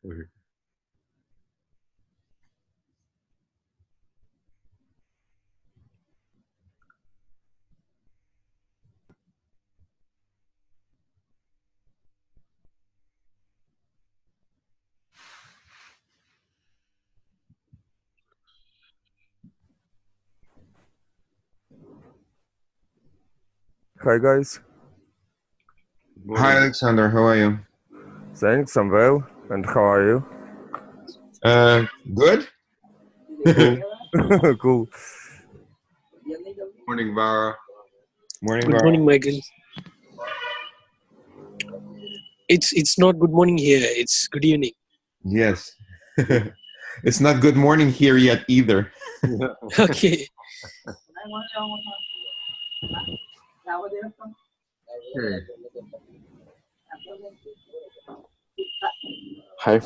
Okay. Hi guys, Hi, Alexander. How are you? thanks, I'm well. And how are you? Good. Cool. Morning, Vara. Morning, Good Vara. morning, Michael. It's not good morning here. It's good evening. Yes. It's not good morning here yet either. Okay. Hi.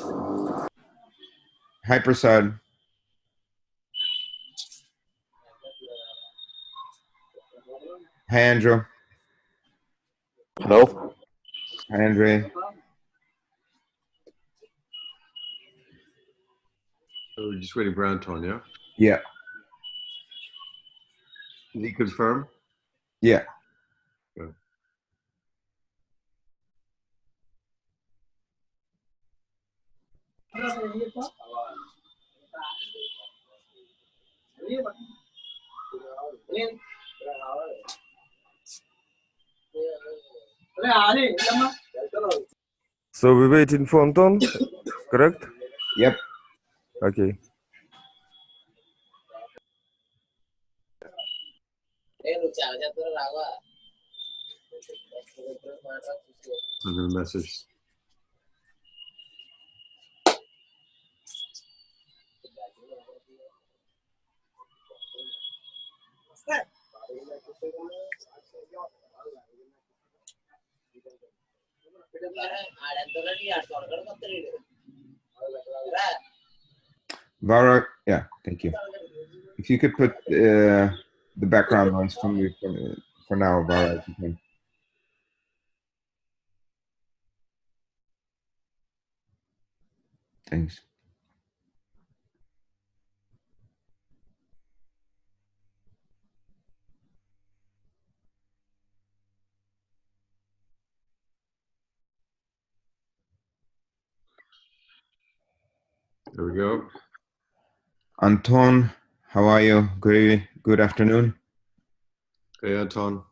Hi, Prasad. Hi, Andrew. Hello. Hi, Andre. So we're just waiting for Anton, yeah? Yeah. Did he confirm? Yeah. Good. So we're waiting for Anton, correct? Yep. Okay. Send him a message. Vara. Yeah. Thank you. If you could put the background noise from me for now, Vara. If you can. Thanks. There we go. Anton, how are you? Good afternoon. Hey, Anton.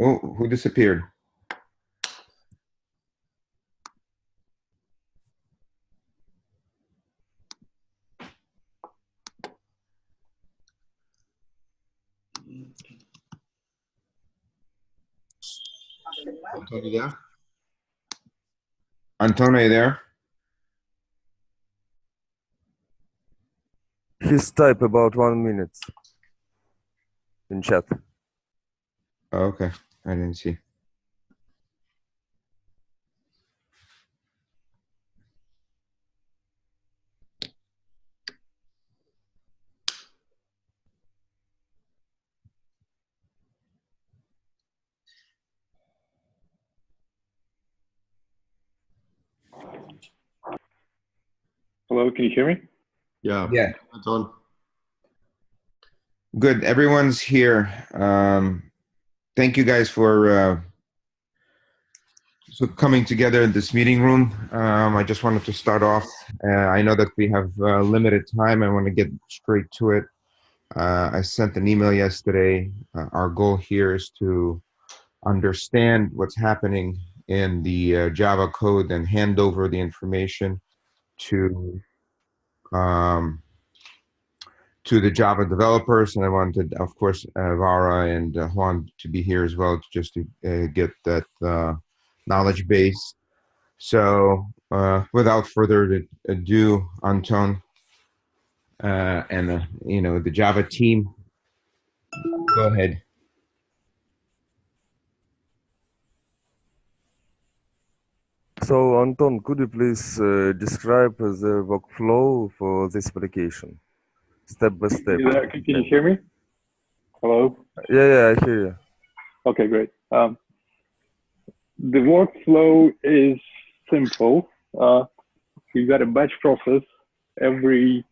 Oh, who disappeared? Anton, you there? Anton, are you there? He's type about 1 minute in chat. Oh, okay. I didn't see. Hello, can you hear me? Yeah. Yeah. Anton. Good. Everyone's here. Thank you guys for coming together in this meeting room. I just wanted to start off. I know that we have limited time. I want to get straight to it. I sent an email yesterday. Our goal here is to understand what's happening in the Java code and hand over the information to the Java developers. And I wanted, of course, Vara and Juan to be here as well, just to get that knowledge base. So without further ado, Anton and the Java team, go ahead. So Anton, could you please describe the workflow for this application, step by step? Can you hear me? Hello? Yeah, I hear you. Okay, great. the workflow is simple. You've got a batch process every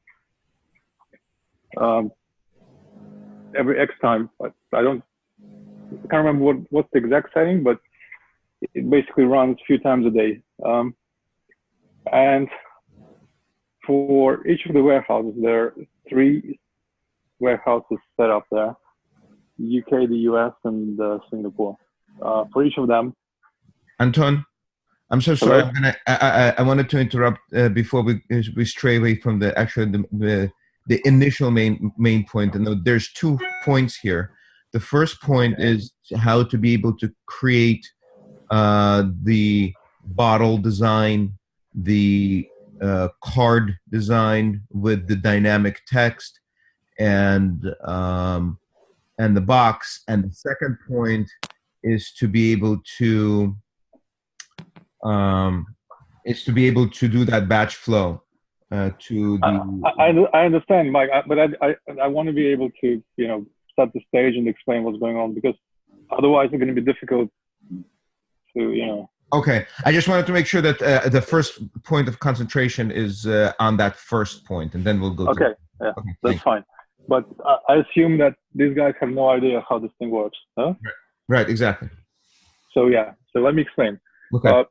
X time. But I can't remember what's the exact setting, but it basically runs a few times a day. And for each of the warehouses, there are 3 warehouses set up there: UK, the US, and Singapore. For each of them. Anton, I'm so sorry. Hello? I wanted to interrupt before we stray away from the initial main point. And there's 2 points here. The first point is how to be able to create the bottle design, the card design with the dynamic text, and the box. And the second point is to be able to do that batch flow to the. I understand, Mike, but I want to be able to set the stage and explain what's going on, because otherwise it's going to be difficult to Okay, I just wanted to make sure that the first point of concentration is on that first point, and then we'll go. Okay, that's fine. But I assume that these guys have no idea how this thing works, huh? Right, exactly. So let me explain. Okay.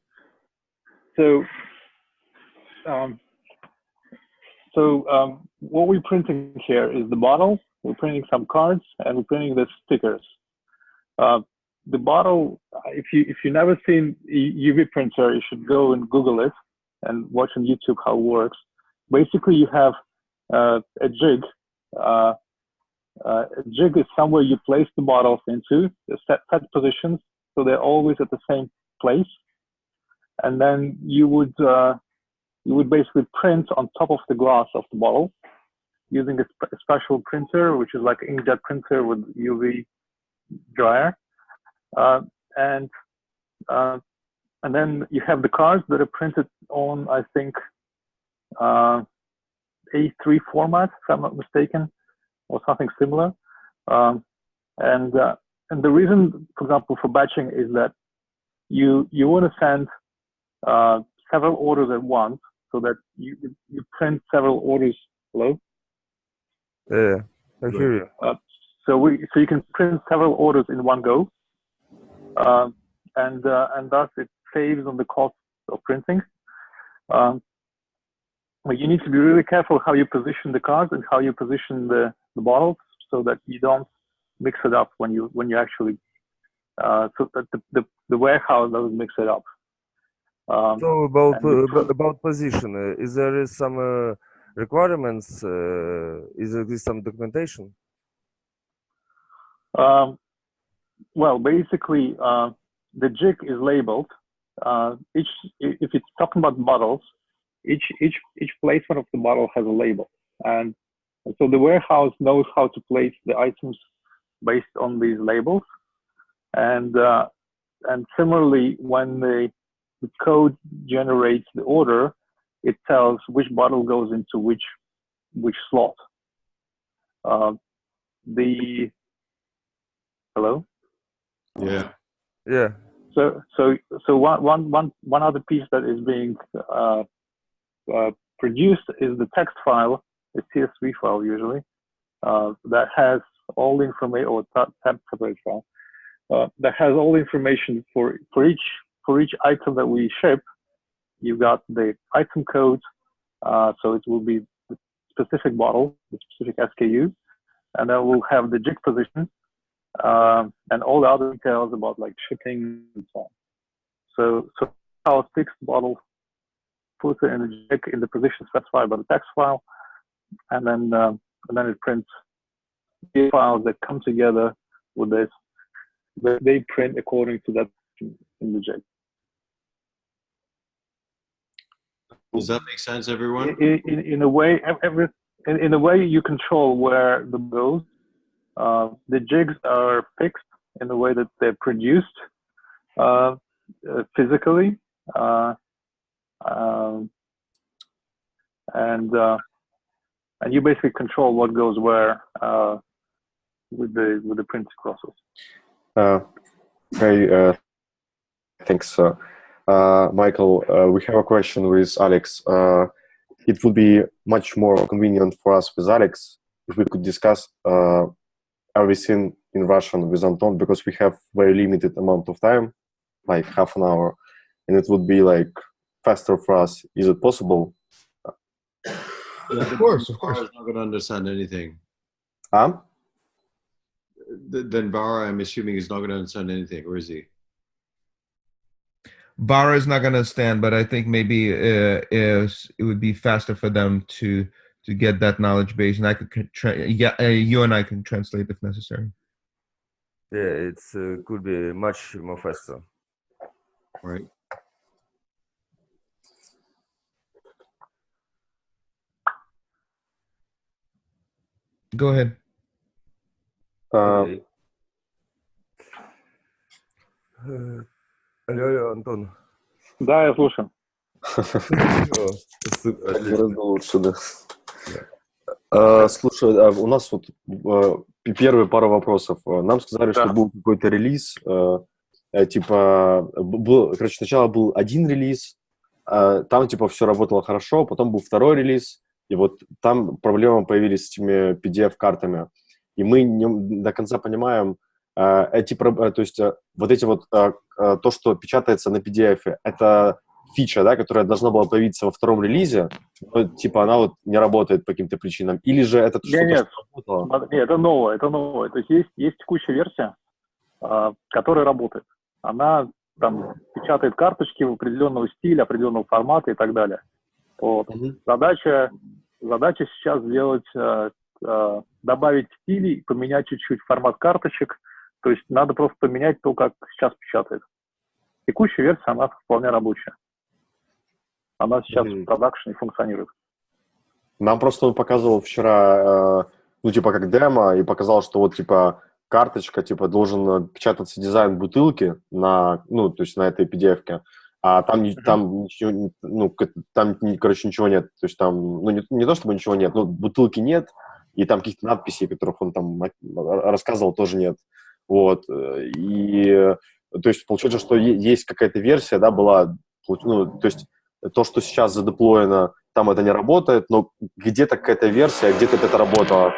What we're printing here is the bottle. We're printing some cards, and we're printing the stickers. The bottle, if you've never seen UV printer, you should go and Google it and watch on YouTube how it works. Basically, you have a jig. A jig is somewhere you place the bottles into set positions, so they're always at the same place. And then you would basically print on top of the glass of the bottle using a special printer, which is like an inkjet printer with UV dryer. And then you have the cards that are printed on, I think, A3 format, if I'm not mistaken, or something similar. And the reason, for example, for batching is that you want to send several orders at once, so that you print several orders. Hello? Yeah, I hear you. So you can print several orders in one go. And thus it saves on the cost of printing. But you need to be really careful how you position the cards and how you position the bottles, so that you don't mix it up when you actually so that the warehouse doesn't mix it up. So about position, is there some requirements? Is there some documentation? Well, basically, the jig is labeled. If it's talking about bottles, each placement of the bottle has a label, and so the warehouse knows how to place the items based on these labels. And similarly, when the code generates the order, it tells which bottle goes into which slot. Hello? Yeah. Yeah. So one other piece that is being produced is the text file, the CSV file usually, that has all the information, or tab separate file, that has all the information for each item that we ship. You've got the item code, so it will be the specific bottle, the specific SKU, and then we'll have the jig position, and all the other details about like shipping and so on. So I'll fix the bottle, put it in the jig in the position specified by the text file, and then it prints the files that come together with this. They print according to that in the jig. Does that make sense, everyone? In a way, in a way, you control where the goes. The jigs are fixed in the way that they're produced physically, and you basically control what goes where with the printing process. Hey, Thanks, Michael. We have a question with Alex. It would be much more convenient for us with Alex if we could discuss everything in Russian with Anton, because we have very limited amount of time, like half an hour, and it would be like faster for us. Is it possible? Of course. Vara is not going to understand anything. Huh? Then Vara, I'm assuming, is not going to understand anything, or is he? Bara is not going to understand, but I think maybe it would be faster for them to get that knowledge base, and I could you and I can translate if necessary. Yeah, it's could be much more faster. Right. Go ahead. Okay. Алло, Антон. Да, я слушаю. О, супер, отлично. Гораздо лучше, да. Слушай, у нас вот первые пару вопросов. Нам сказали, что был какой-то релиз. Типа, короче, сначала был один релиз, там типа все работало хорошо, потом был второй релиз, и вот там проблемы появились с этими PDF-картами. И мы не до конца понимаем, то есть вот эти вот, то, что печатается на PDF, это фича, да, которая должна была появиться во втором релизе, но типа она вот не работает по каким-то причинам. Или же это что-то, Нет, что работало? нет, это новое. То есть есть текущая версия, которая работает. Она там печатает карточки в определенного стиля, определенного формата и так далее. Вот. Задача сейчас сделать, добавить стили и поменять чуть-чуть формат карточек. То есть надо просто поменять то, как сейчас печатает. Текущая версия, она вполне рабочая. Она сейчас в продакшене функционирует. Нам просто он показывал вчера, ну, типа, как демо, и показал, что вот, типа, карточка, типа, должен печататься дизайн бутылки на, ну, то есть на этой PDF-ке, а там ничего, ну, там, короче, ничего нет. То есть там, ну, не то, чтобы ничего нет, но бутылки нет, и там каких-то надписей, которых он там рассказывал, тоже нет. Вот. И, то есть, получается, что есть какая-то версия, да, была, ну, то есть то, что сейчас задеплоено, там это не работает, но где-то какая-то версия, где-то это работало.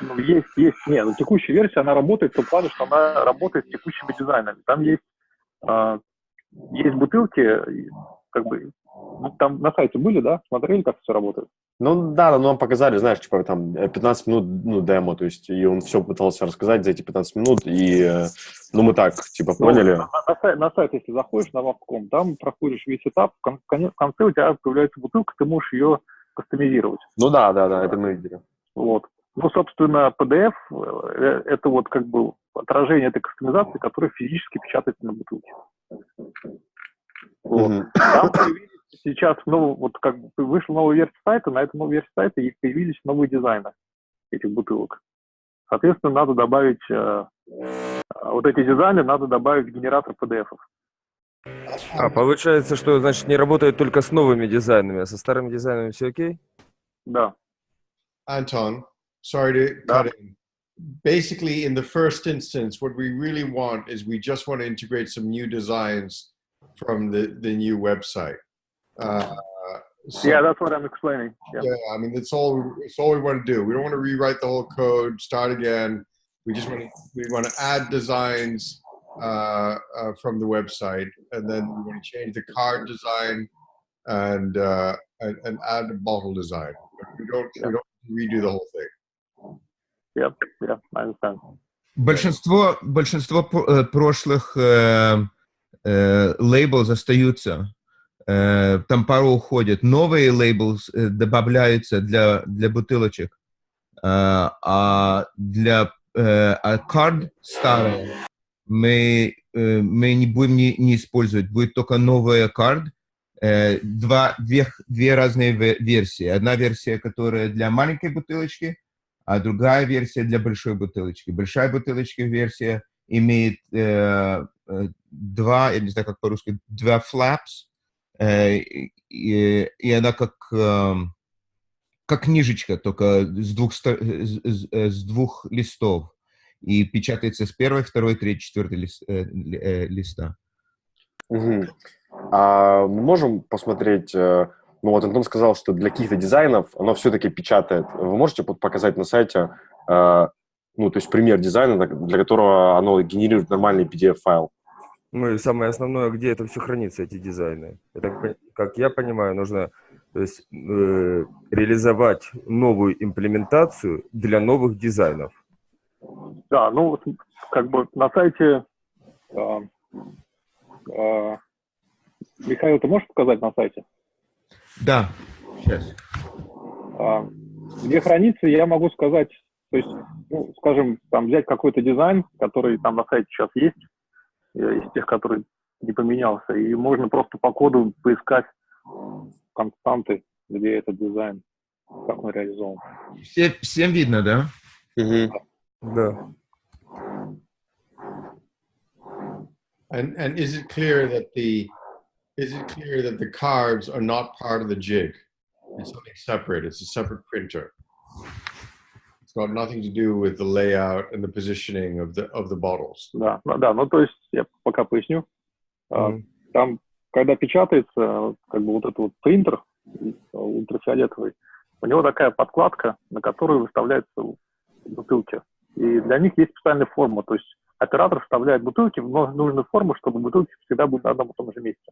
Ну, есть. Нет, ну, текущая версия, она работает в том плане, что она работает с текущими дизайнами. Там есть бутылки, как бы, ну, там на сайте были, да? Смотрели, как все работает? Ну, да, но нам показали, знаешь, типа, там, 15 минут, ну, демо, то есть, и он все пытался рассказать за эти 15 минут, и, ну, мы так, типа, поняли. На сайт, если заходишь на Waft.com, там проходишь весь этап, в конце у тебя появляется бутылка, ты можешь ее кастомизировать. Ну, да, это мы видели. Вот. Ну, собственно, PDF – это вот как бы отражение этой кастомизации, которая физически печатается на бутылке. Вот. Там появились сейчас, ну, вот как бы вышла новая версия сайта, на этой новой версии сайта и появились новые дизайны этих бутылок. Соответственно, надо добавить вот эти дизайны, надо добавить в генератор PDF-ов. А получается, что, значит, не работает только с новыми дизайнами, а со старыми дизайнами все окей? Да. Anton, sorry to cut in. Basically, in the first instance, what we really want is we just want to integrate some new designs from the new website. Yeah, that's what I'm explaining. Yeah, I mean, it's all we want to do. We don't want to rewrite the whole code, start again. We just want to add designs from the website, and then we want to change the card design and add the bottle design. We don't redo the whole thing. Yeah, I understand. Большинство прошлых лейблов остаются. Там пару уходят. Новые лейблы добавляются для бутылочек. А для карт старые мы не будем не использовать. Будет только новая карт. Две разные версии. Одна версия, которая для маленькой бутылочки, а другая версия для большой бутылочки. Большая бутылочка версия имеет два, я не знаю, как по-русски, два flaps, и она как книжечка, только с двух листов. И печатается с первой, второй, третьей, четвертой листа. Мгм. А мы можем посмотреть, ну вот Антон сказал, что для каких-то дизайнов оно все-таки печатает. Вы можете показать на сайте, ну, то есть пример дизайна, для которого оно генерирует нормальный PDF-файл? Ну и самое основное, где это все хранится, эти дизайны. Это, как я понимаю, нужно, то есть, реализовать новую имплементацию для новых дизайнов. Да, ну, как бы на сайте... а, а, Михаил, ты можешь показать на сайте? Да, сейчас. Где хранится, я могу сказать, то есть, ну, скажем, там взять какой-то дизайн, который там на сайте сейчас есть, из тех, который не поменялся, и можно просто по коду поискать константы, где этот дизайн, как он реализован. Всем видно, да? Мгм. Да. And is it clear that the cards are not part of the jig? It's something separate. It's a separate printer. It's got nothing to do with the layout and the positioning of the bottles. Да, ну то есть я пока поясню. Мгм. Там, когда печатается, как бы вот этот вот принтер ультрафиолетовый, у него такая подкладка, на которую выставляются бутылки. И для них есть специальная форма, то есть оператор вставляет бутылки в нужную форму, чтобы бутылки всегда были на одном и том же месте.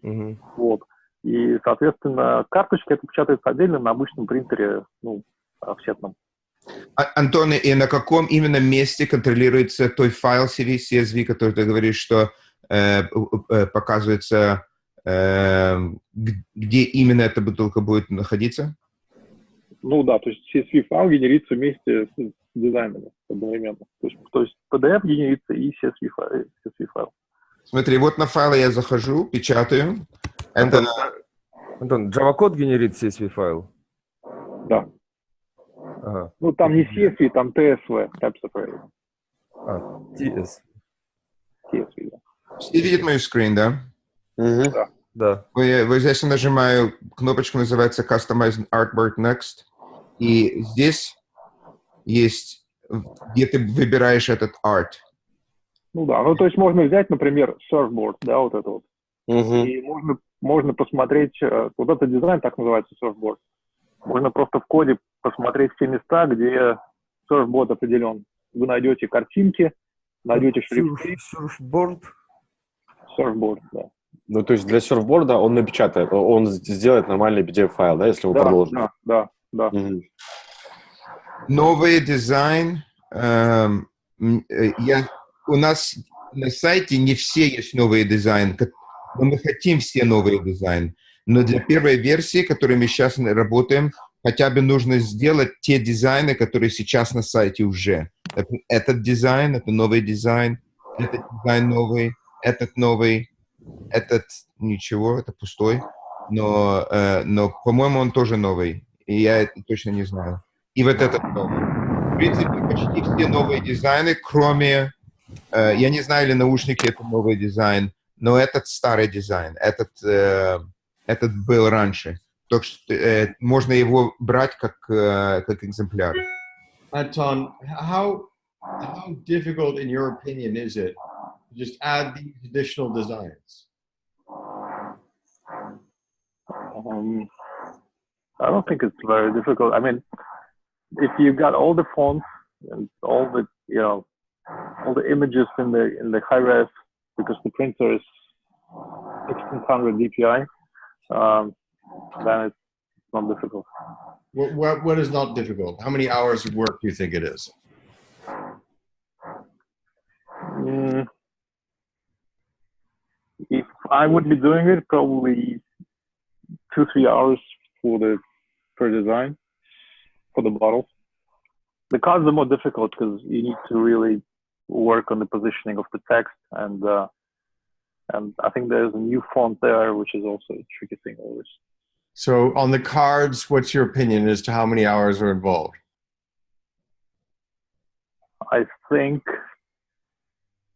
Мгм. Вот. И, соответственно, карточки это печатается отдельно на обычном принтере, ну, офсетном. Антон, и на каком именно месте контролируется той файл CSV, который ты говоришь, что показывается, где именно эта бутылка будет находиться? Ну да, то есть CSV-файл генерится вместе с дизайнами одновременно. То есть PDF генерится и CSV-файл. Смотри, вот на файлы я захожу, печатаю. Это... Антон, Java-код генерит CSV-файл? Да. Ага. Ну там не CSV, там TSV, Type Separator. TS. TSV, да. Все видят мою скрин, да? Мгм. Да. Вы здесь я нажимаю, кнопочка называется Customize Artboard Next. И здесь есть, где ты выбираешь этот арт. Ну да, ну то есть можно взять, например, surfboard, да, вот это вот. Мгм. И можно посмотреть, вот этот дизайн так называется surfboard. Можно просто в коде посмотреть все места, где surfboard определен. Вы найдете картинки, найдете шрифты. Surfboard? Surfboard, да. Ну, то есть для серфборда он напечатает, он сделает нормальный PDF-файл, да, если вы продолжите. Да. Мгм. Новый дизайн. У нас на сайте не все есть новые дизайны. Но мы хотим все новые дизайны. Но для первой версии, которой мы сейчас работаем, хотя бы нужно сделать те дизайны, которые сейчас на сайте уже. Этот дизайн, это новый дизайн, этот дизайн новый, этот новый, этот ничего, это пустой. Но по-моему, он тоже новый. И я это точно не знаю. И вот этот новый. В принципе, почти все новые дизайны, кроме... я не знаю, или наушники это новый дизайн, но этот старый дизайн. Этот был раньше. Так что можно его брать как экземпляр. Anton, how difficult, in your opinion, is it to just add these additional designs? I don't think it's very difficult. I mean, if you got all the fonts and all the, you know, all the images in the high res, because the printer is 1600 DPI, then it's not difficult. What is not difficult? How many hours of work do you think it is? If I would be doing it, probably 2-3 hours per design for the bottles. The cards are more difficult because you need to really work on the positioning of the text, and I think there's a new font there, which is also a tricky thing always. So on the cards, what's your opinion as to how many hours are involved? I think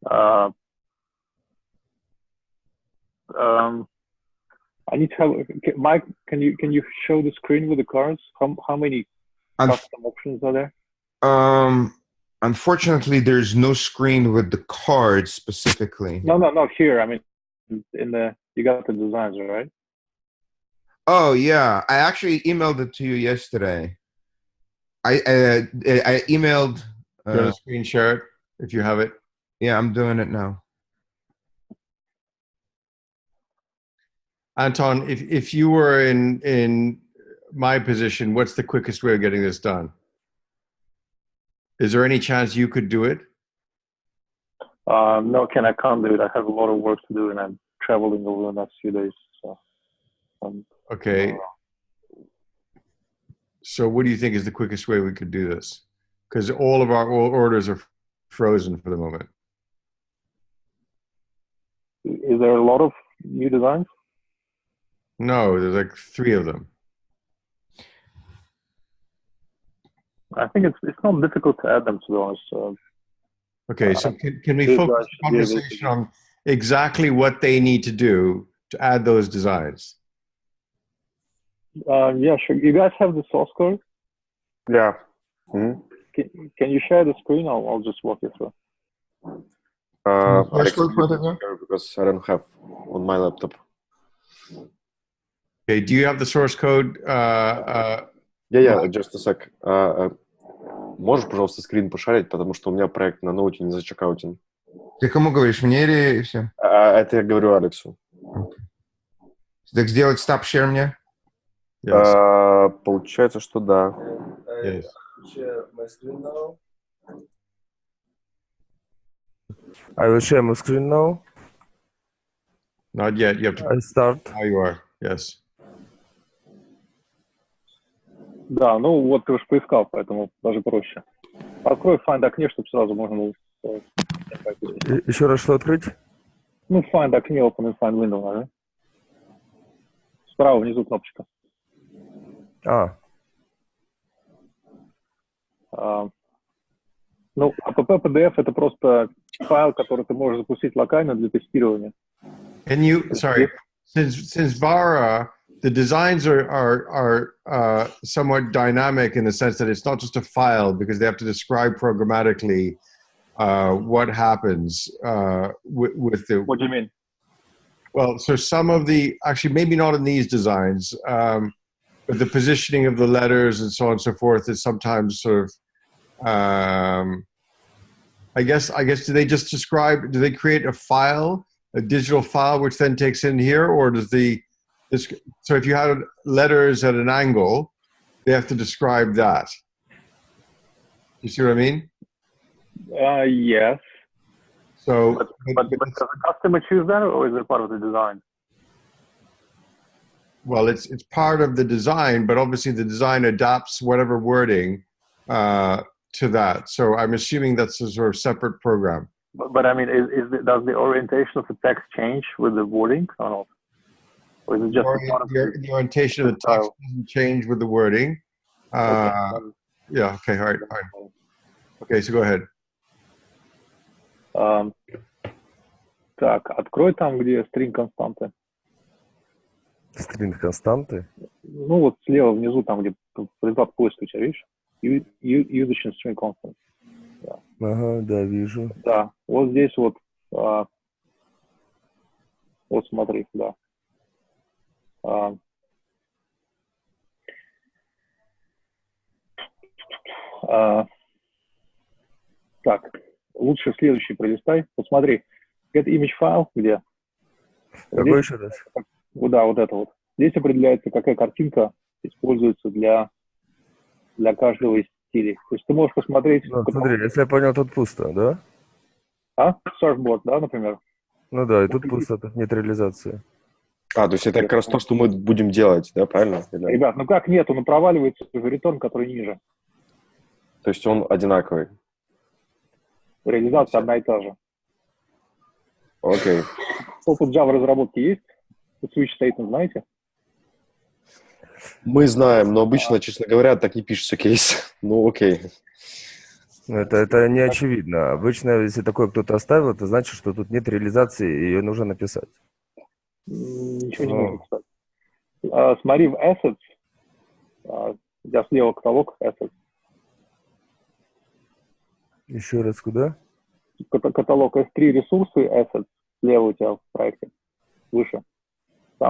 I need to have Mike. Can you show the screen with the cards? How many custom options are there? Unfortunately, there's no screen with the cards specifically. No. Here, I mean, you got the designs, right? Oh yeah, I actually emailed it to you yesterday. I emailed. Do you want to screen share it if you have it? Yeah, I'm doing it now. Anton, if you were in my position, what's the quickest way of getting this done? Is there any chance you could do it? No, Ken, I can't do it. I have a lot of work to do, and I'm traveling over the next few days. So, okay. So what do you think is the quickest way we could do this? Because all of our orders are frozen for the moment. Is there a lot of new designs? No, there's like 3 of them. I think it's not difficult to add them, to be honest. Okay, so can we focus the conversation on exactly what they need to do to add those designs? Yeah, sure. You guys have the source code? Yeah. Mm-hmm. Can you share the screen? I'll just walk you through. Alex, because I don't have on my laptop. Okay, do you have the source code? Yeah, just a sec. Можешь, пожалуйста, скрин пошарить, потому что у меня проект на ноуте не зачекаутен. Ты кому говоришь, мне или все? Это я говорю Алексу. Так сделать stop share мне? Yes. Получается, что да. Yes. I will share my screen now. Not yet. You have to. I start. Now you are. Yes. Да, ну вот ты уж поискал, поэтому даже проще. Открой Find окне, чтобы сразу можно было... Еще раз что открыть? Ну, Find окне, Open and Find Window, да? Справа внизу кнопочка. Ну, app PDF это просто файл, который ты можешь запустить локально для тестирования. And you, sorry, since Vara, the designs are somewhat dynamic in the sense that it's not just a file, because they have to describe programmatically what happens with the. What do you mean? Well, so some of the, actually maybe not in these designs, but the positioning of the letters and so on and so forth is sometimes sort of, I guess, do they just describe, do they create a file, a digital file, which then takes in here, or does so if you had letters at an angle, they have to describe that. You see what I mean? Yes. So, but does the customer choose that, or is it part of the design? Well, it's part of the design, but obviously the design adapts whatever wording to that. So I'm assuming that's a sort of separate program. But I mean, does the orientation of the text change with the wording or not? Or is it just the orientation of the text doesn't change with the wording? Yeah, okay, all right. Okay, so go ahead. Так, открой там, где string константы. String константы? Ну вот слева внизу, там, где результат поиска у тебя, видишь? Usage string constant. Да. Ага, да, вижу. Да, вот здесь вот, вот смотри, да. Так, лучше следующий пролистай. Посмотри, это image файл, где? Какой еще раз? Да, вот это вот. Здесь определяется, какая картинка используется для каждого из стилей. То есть ты можешь посмотреть... Ну, смотри, если я понял, тут пусто, да? Surfboard, да, например? Ну да, и тут пусто, тут нет реализации. То есть это как раз то, что мы будем делать, да, правильно? Ребят, ну как нет, он проваливается в return, который ниже. То есть он одинаковый? Реализация одна и та же. Окей. Опыт Java разработки есть? Switch statement знаете? Мы знаем, но обычно, честно говоря, так не пишется кейс. Ну, окей. Это не очевидно. Обычно, если такое кто-то оставил, это значит, что тут нет реализации, и ее нужно написать. Ничего не нужно писать. Смотри в Assets. Я слева каталог Assets. Еще раз куда? Каталог S3 ресурсы Assets. Слева у тебя в проекте.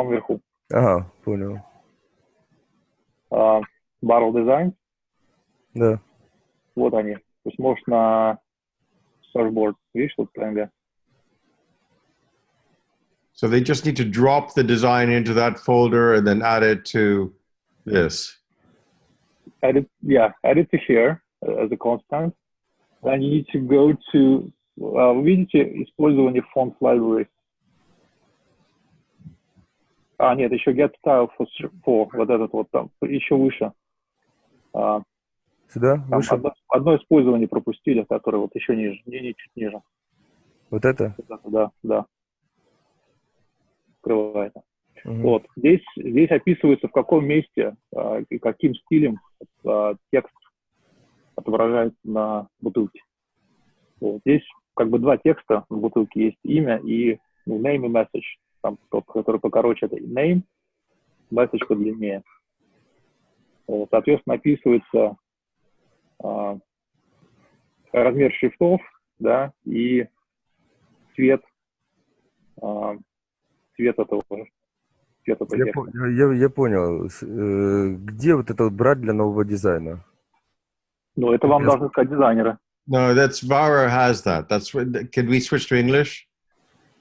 самом верху. Ага, понял. Barrel Design, Да. вот они. То есть можешь на surfboard, видишь, тут ПНГ. So they just need to drop the design into that folder and then add it to this. Add it to here as a constant. Then you need to go to, вы видите, использование fonts library. Нет, еще get style for вот этот вот там, еще выше. Сюда? Там Выше? одно использование пропустили, которое вот еще ниже, чуть ниже. Вот это? Да. Открывается. Угу. Вот. Здесь описывается, в каком месте и каким стилем текст отображается на бутылке. Вот. Здесь как бы два текста на бутылке есть: имя и name и message. Там тот, который покороче, это name, message подлиннее. Вот. Соответственно, описывается размер шрифтов, да, и цвет этого текста. Я понял. Где вот это вот брать для нового дизайна? Ну, это вам должны сказать дизайнеры. No, that's Vara has that. That's what. Can we switch to English?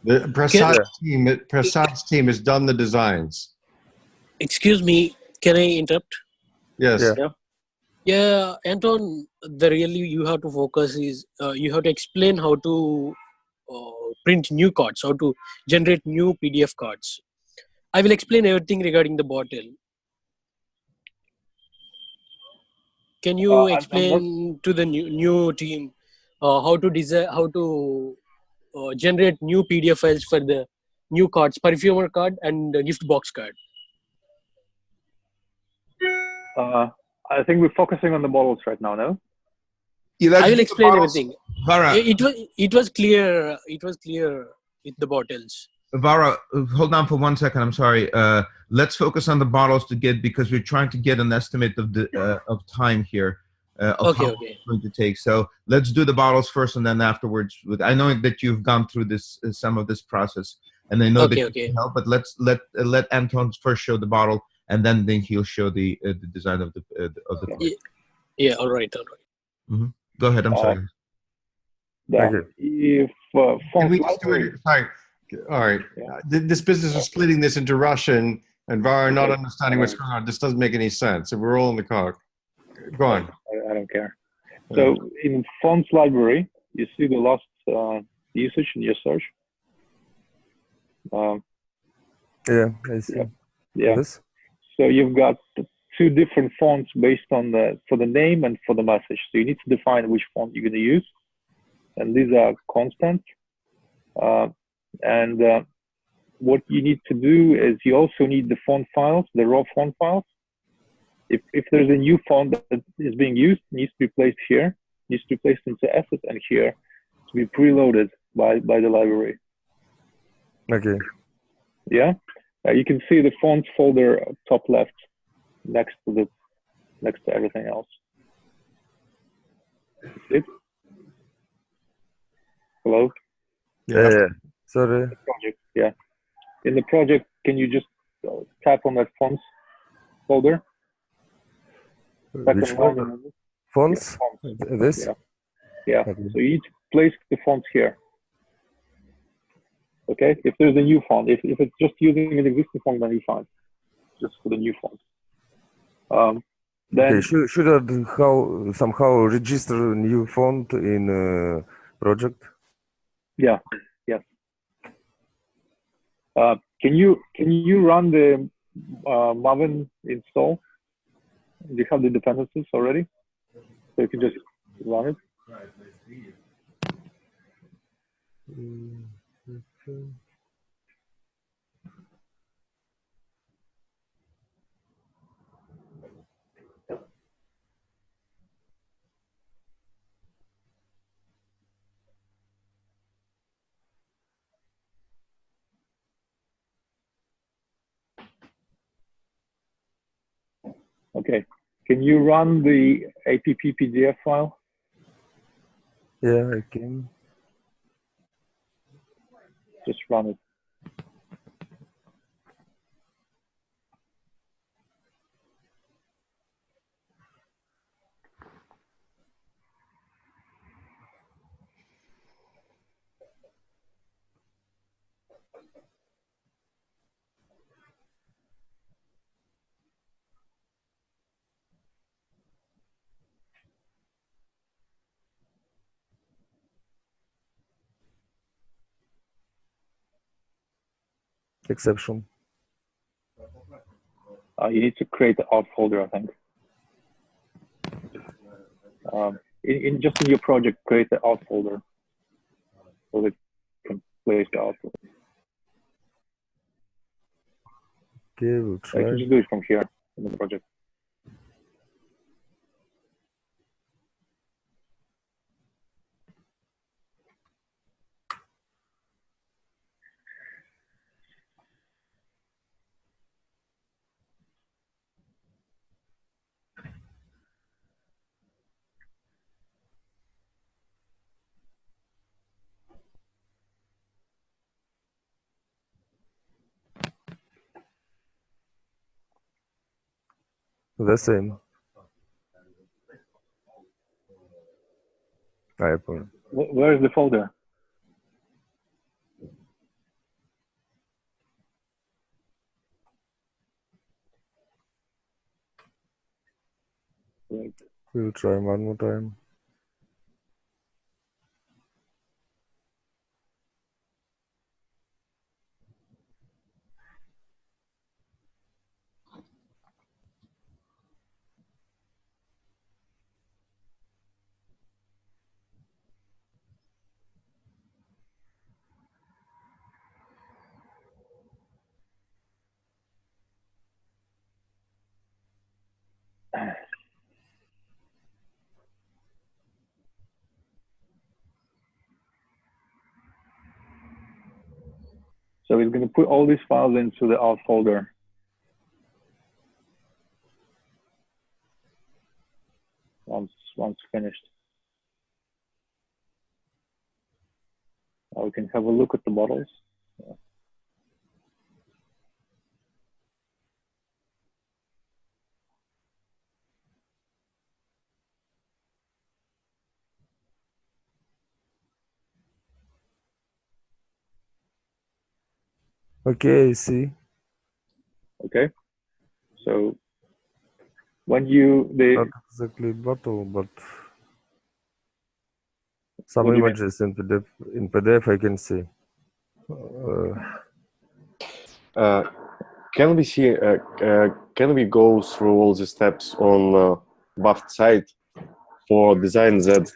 The Prasad's team has done the designs. Excuse me, can I interrupt? Yes. Yeah, Anton, you have to focus is you have to explain how to print new cards, how to generate new PDF cards. I will explain everything regarding the bottle. Can you explain to the new team how to design, how to generate new PDF files for the new cards, perfumer card and gift box card? I think we're focusing on the bottles right now, no? Yeah, I will explain everything. Vara, It was clear. It was clear with the bottles. Vara, hold on for 1 second. I'm sorry. Let's focus on the bottles because we're trying to get an estimate of time here of how long it's going to take. So let's do the bottles first, and then afterwards. I know that you've gone through this some of this process, and I know that you can help. But let's let Anton first show the bottle, and then he'll show the design of the card. Yeah. All right. Mm-hmm. Go ahead. I'm sorry. Да. И Can we just do it? Sorry. All right. This business of splitting this into Russian and Vara not understanding what's going on. This doesn't make any sense. If we're all in the car, go on. I don't care. So in fonts library, you see the last usage in your search. Yeah, I see. Yeah. This? So you've got two different fonts based on for the name and for the message. So you need to define which font you're going to use, and these are constant. And what you need to do is you also need the font files, the raw font files. If there's a new font that is being used, it needs to be placed here, needs to be placed into asset and here to be preloaded by the library. Okay. Yeah. You can see the fonts folder top left next to everything else. See it? Hello? Yeah. Sorry. Project, yeah. In the project, can you just tap on that fonts folder? Which folder? Fonts? This? Yeah. Okay. So you need to place the fonts here. Okay. If there's a new font, if it's just using an existing font, then you're fine. Just for the new font. Then should I somehow register new font in project? Yeah. Yes. Can you run the Maven install? Do you have the dependencies already? So you can just run it. Okay. Can you run the app PDF file? Yeah, I can. Just run it. Exception. You need to create the alt folder, I think. In your project, create the alt folder so that you can place the alt folder. Okay, we'll You try. can just do it from here in the project. The same. Я понял. Where is the folder? Right. We'll try one more time. So he's going to put all these files into the alt folder. Once finished. Now we can have a look at the bottles. Yeah. Okay, I see. Okay. So when you Not exactly bottle, but some What do you mean? images in PDF I can see. Can we see? Can we go through all the steps on Waft site for design that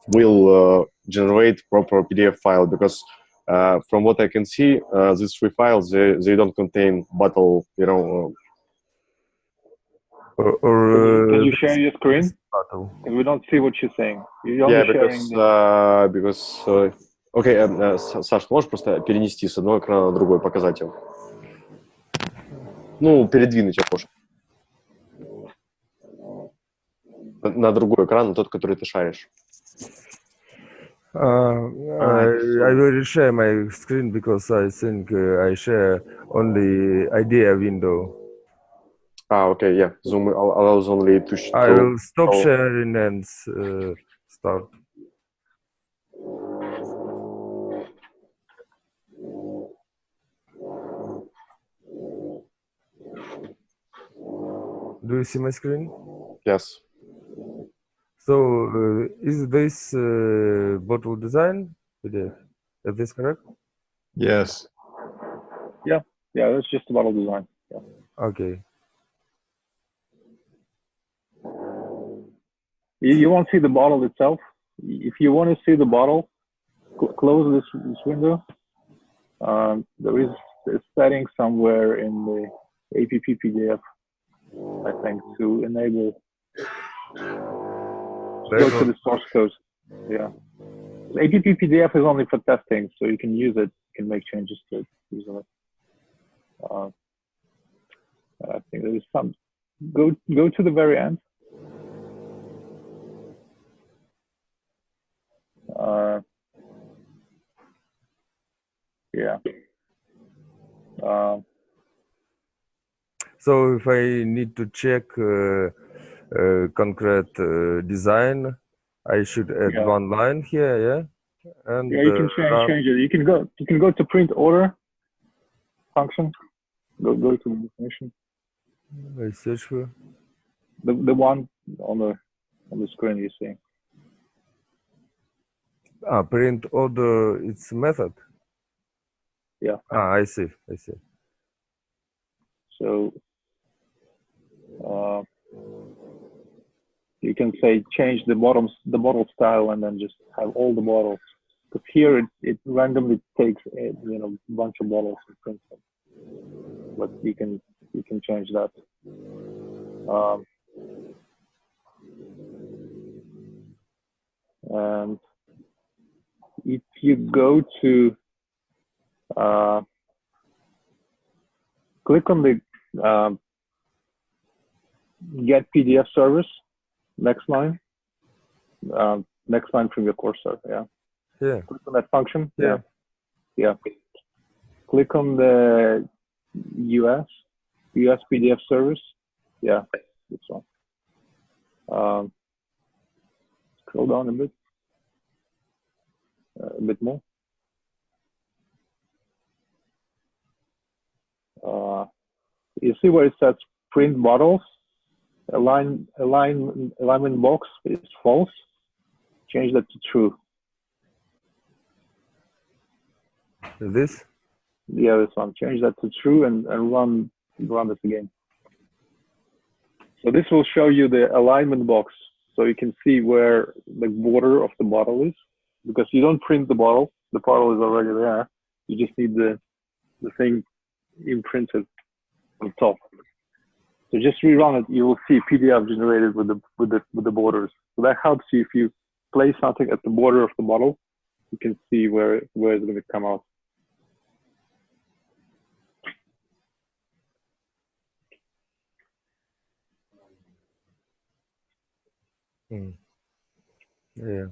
will generate proper PDF file? Because from what I can see, these three files they don't contain bottle. You know. Can you share your screen? Bottle. Because we don't see what you're saying. You're only Yeah, sharing because окей, Саш, можешь просто перенести с одного экрана на другой, показать им? Ну, передвинуть окошко. На другой экран, на тот, который ты шаришь. I will reshare my screen because I think I share only idea window. Okay, yeah. Zoom allows only to show. I will stop sharing and start. Do you see my screen? Yes. So is this bottle design PDF? Is this correct? Yes. Yeah, that's just the bottle design. Yeah. Okay. You won't see the bottle itself. If you want to see the bottle, close this window. There is a setting somewhere in the APP PDF, I think, to enable. Go to the source code. Yeah. APP PDF is only for testing, so you can use it. You can make changes to it easily. I think there is some. Go to the very end. Yeah. So if I need to check concrete design, I should add one line here, yeah? and Yeah, you can run. change it. You can go to print order function. Go to the definition. I search for. The one on the screen you see. Print order. It's method. Yeah. I see. So you can say change the bottle style and then just have all the bottles. Because here it randomly takes a bunch of bottles and prints them. But you can change that. And if you go to click on the get PDF service, next line from your cursor. Yeah. Yeah. Click on that function. Yeah. Click on the US PDF service. Yeah, this one. Scroll down a bit more. You see where it says print bottles? Alignment box is false. Change that to true. This? Yeah, this one. Change that to true and run this again. So this will show you the alignment box, so you can see where the border of the bottle is. Because you don't print the bottle is already there. You just need the thing imprinted on top. So just rerun it. You will see PDF generated with the borders. So that helps you if you place something at the border of the bottle, you can see where it's going to come out. Yeah.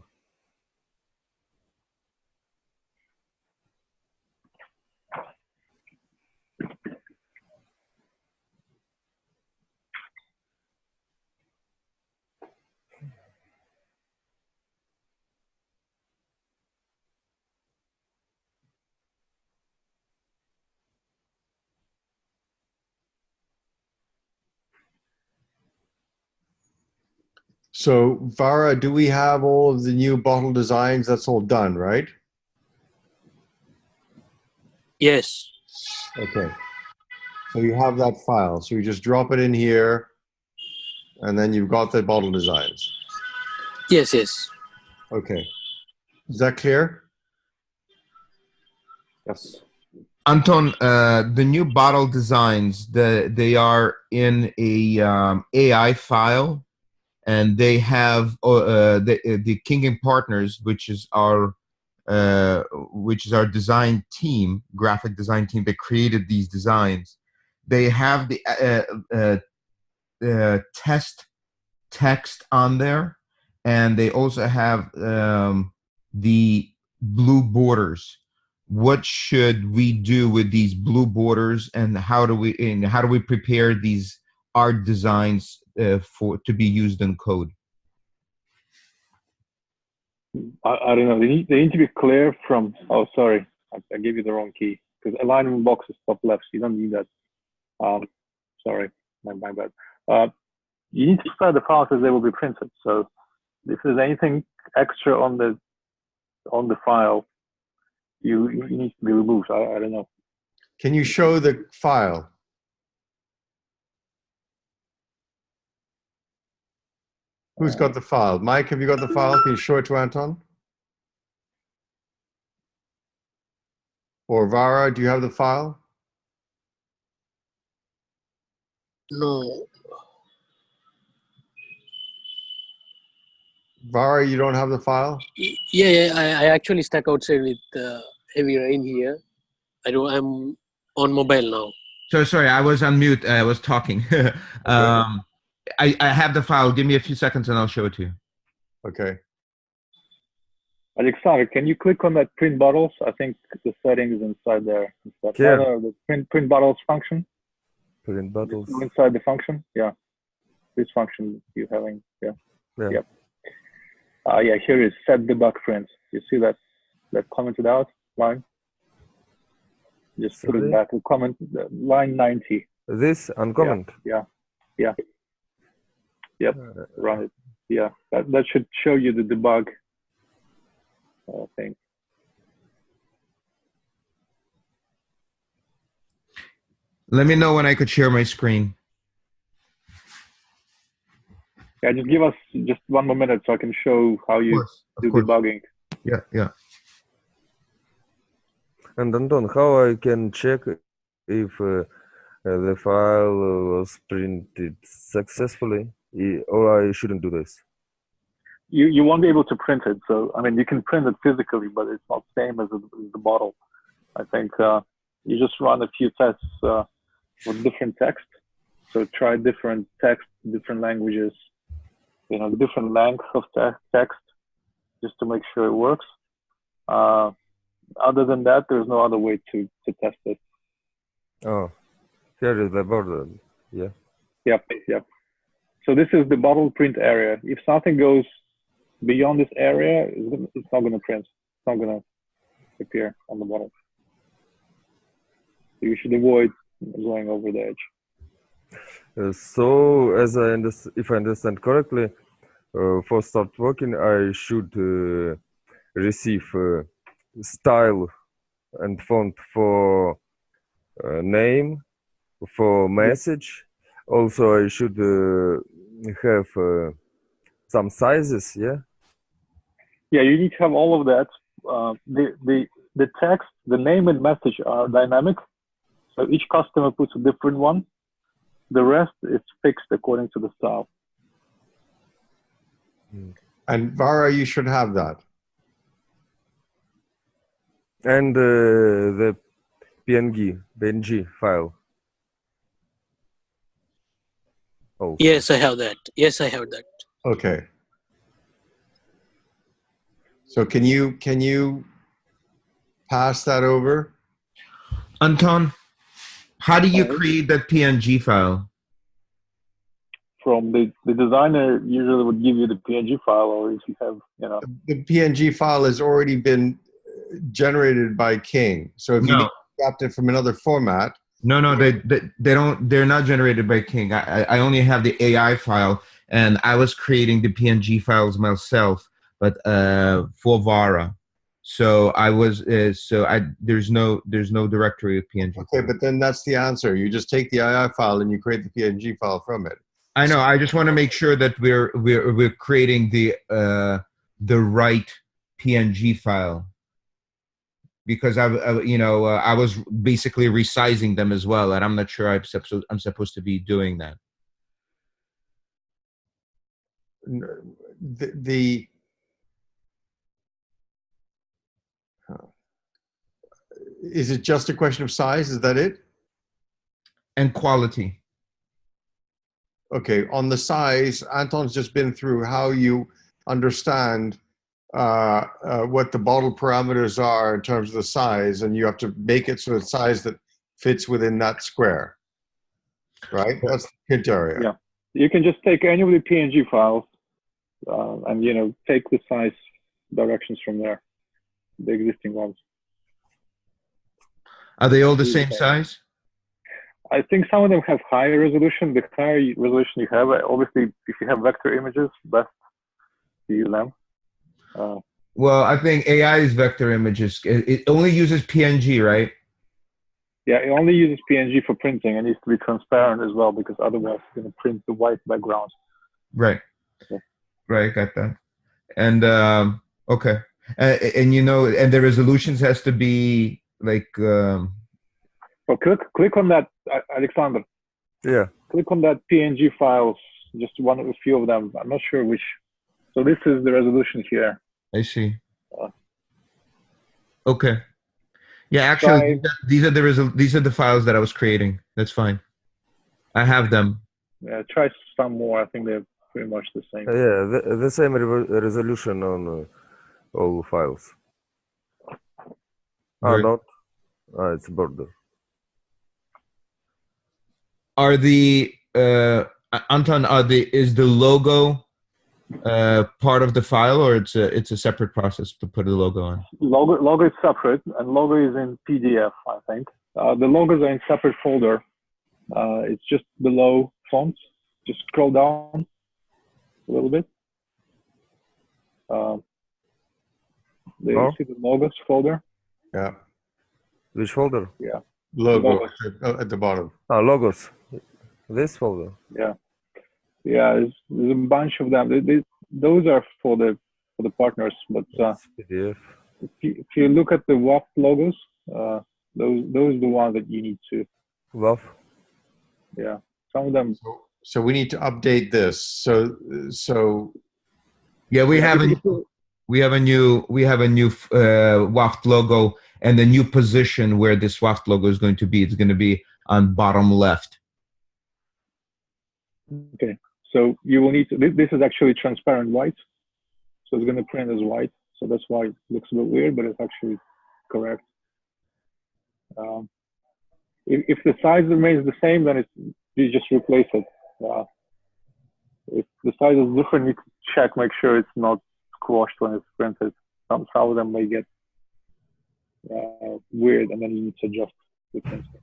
So Vara, do we have all of the new bottle designs? That's all done, right? Yes. Okay. So you have that file. So you just drop it in here, and then you've got the bottle designs. Yes. Okay. Is that clear? Yes. Anton, the new bottle designs, they are in a AI file, and they have the King and Partners, which is our design team, graphic design team that created these designs. They have the test text on there, and they also have the blue borders. What should we do with these blue borders, and how do we prepare these art designs to be used in code? I don't know. They need to be clear from. Oh, sorry, I gave you the wrong key. Because alignment box is top left. So you don't need that. Sorry, my bad. You need to start the files as they will be printed. So if there's anything extra on the file, you need to be removed. I don't know. Can you show the file? Who's got the file? Mike, have you got the file? Can you show it to Anton? Or Vara, do you have the file? No. Vara, you don't have the file? Yeah. I actually stuck outside with heavy rain here. I'm on mobile now. So sorry, I was on mute. I was talking. I have the file. Give me a few seconds and I'll show it to you. Okay. Alexander, can you click on that print bottles? I think the settings inside there. Yeah. The print bottles function. Print bottles. Inside the function, yeah. This function you're having, yeah. Yeah. Yep. Yeah, here is set debug prints. You see that that commented out line. Just put Sorry? it back. Comment line 90. This uncomment. Yeah. Yep. Run it. Yeah. That should show you the debug thing. Let me know when I could share my screen. Yeah, just give us just 1 more minute so I can show how you do debugging. Yeah. And Anton, how I can check if the file was printed successfully, or I shouldn't do this? You won't be able to print it. So, I mean, you can print it physically, but it's not the same as the bottle. I think you just run a few tests with different text. So try different text, different languages, different length of text, just to make sure it works. Other than that, there's no other way to test it. Oh, here is the border. Yeah. Yep. So this is the bottle print area. If something goes beyond this area, it's not going to print. It's not going to appear on the bottle. So you should avoid going over the edge. So, if I understand correctly, for start working, I should receive style and font for name, for message. Also, I should have some sizes. Yeah. Yeah, you need to have all of that. The text, the name and message are dynamic. So each customer puts a different one. The rest is fixed according to the style. And Vara, you should have that. And the PNG file. Oh. Yes, I have that. Okay. So can you pass that over? Anton, how do you create that PNG file? From the designer usually would give you the PNG file, or if you have, The PNG file has already been generated by King. So if you need to adapt it from another format. No, they're not generated by King. I only have the AI file, and I was creating the PNG files myself, but for Vara. So there's no directory of PNG. Okay, but then that's the answer. You just take the AI file and you create the PNG file from it. I know. I just want to make sure that we're creating the right PNG file, because I was basically resizing them as well, and I'm not sure I'm supposed to be doing that. Is it just a question of size? Is that it? And quality. Okay, on the size, Anton's just been through how you understand what the bottle parameters are in terms of the size, and you have to make it so it's size that fits within that square, right? That's the print area. Yeah, you can just take any of the PNG files and take the size directions from there, the existing ones. Are they all the same size? I think some of them have higher resolution. The higher resolution you have, obviously, if you have vector images, best to use them. Well, I think AI is vector images. It only uses PNG, right? Yeah, it only uses PNG for printing. It needs to be transparent as well, because otherwise it's going to print the white background. Right. Yeah. Right, got that. And okay. And the resolutions has to be like... Well, click on that, Alexander. Yeah. Click on that PNG files, just a few of them. I'm not sure which. So this is the resolution here. I see. Okay. Yeah, actually, these are the files that I was creating. That's fine. I have them. Yeah, try some more. I think they're pretty much the same. Yeah, the same resolution on all files. Right. Not. It's border. Are the Anton? Is the logo part of the file, or it's a separate process to put a logo on? Logo is separate, and logo is in PDF, I think. The logos are in separate folder. It's just below fonts. Just scroll down a little bit. You see the logos folder? Yeah. Which folder? Yeah. Logo Logos. at the bottom. Logos. This folder. Yeah. Yeah, there's a bunch of them. Those are for the partners, but PDF. if you look at the Waft logos, those are the ones that you need to. Waft. Yeah, some of them. So we need to update this. So Yeah, we have a new Waft logo, and the new position where this Waft logo is going to be. It's going to be on bottom left. Okay, so you will need to. This is actually transparent white, so it's going to print as white. So that's why it looks a bit weird, but it's actually correct. If the size remains the same, then you just replace it. If the size is different, you can check, make sure it's not squashed when it's printed. Some of them may get weird, and then you need to adjust the printer.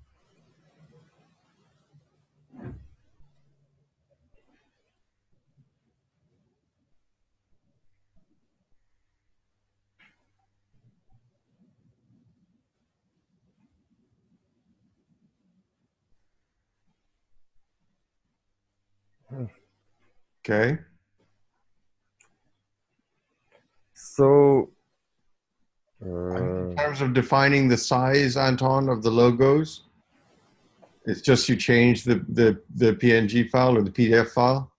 okay. So, In terms of defining the size, Anton, of the logos, it's just you change the PNG file or the PDF file?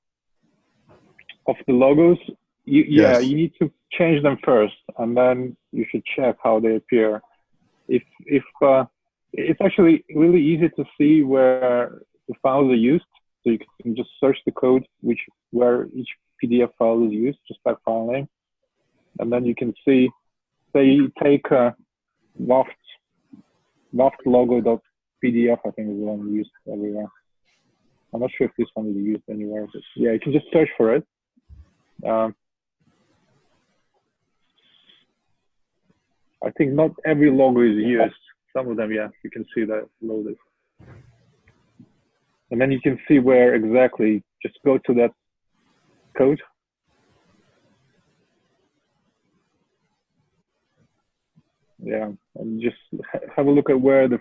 Of the logos, Yes. you need to change them first, and then you should check how they appear. If it's actually really easy to see where the files are used, so you can just search the code where each PDF file is used, just by file name, and then you can see. Say you take Waft logo.pdf, I think is the one used everywhere. I'm not sure if this one is used anywhere, but yeah, you can just search for it. I think not every logo is used. Some of them, yeah, you can see that loaded. And then you can see where exactly, just go to that code. Yeah, and just have a look at where this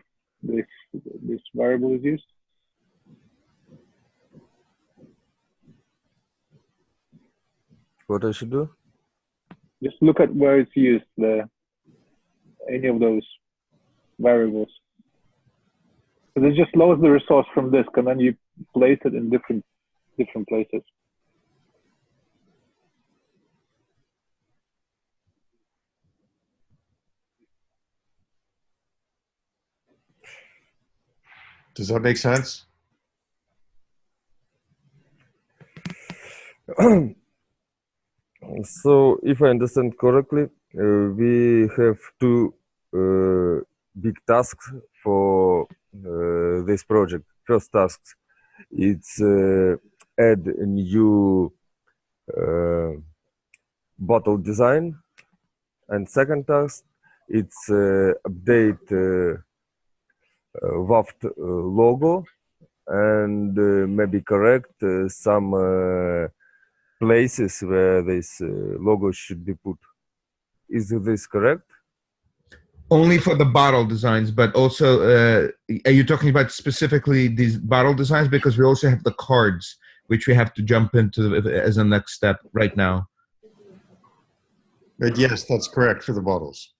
variable is used. what I should do? Just look at where it's used, any of those variables. So it just loads the resource from disk, and then you place it in different places. Does that make sense? So, if I understand correctly, we have two big tasks for this project. First task, it's add a new bottle design, and second task, it's update Waft logo and maybe correct some places where this logo should be put. Is this correct? Only for the bottle designs, but also, are you talking about specifically these bottle designs? Because we also have the cards, which we have to jump into as a next step right now. But yes, that's correct for the bottles.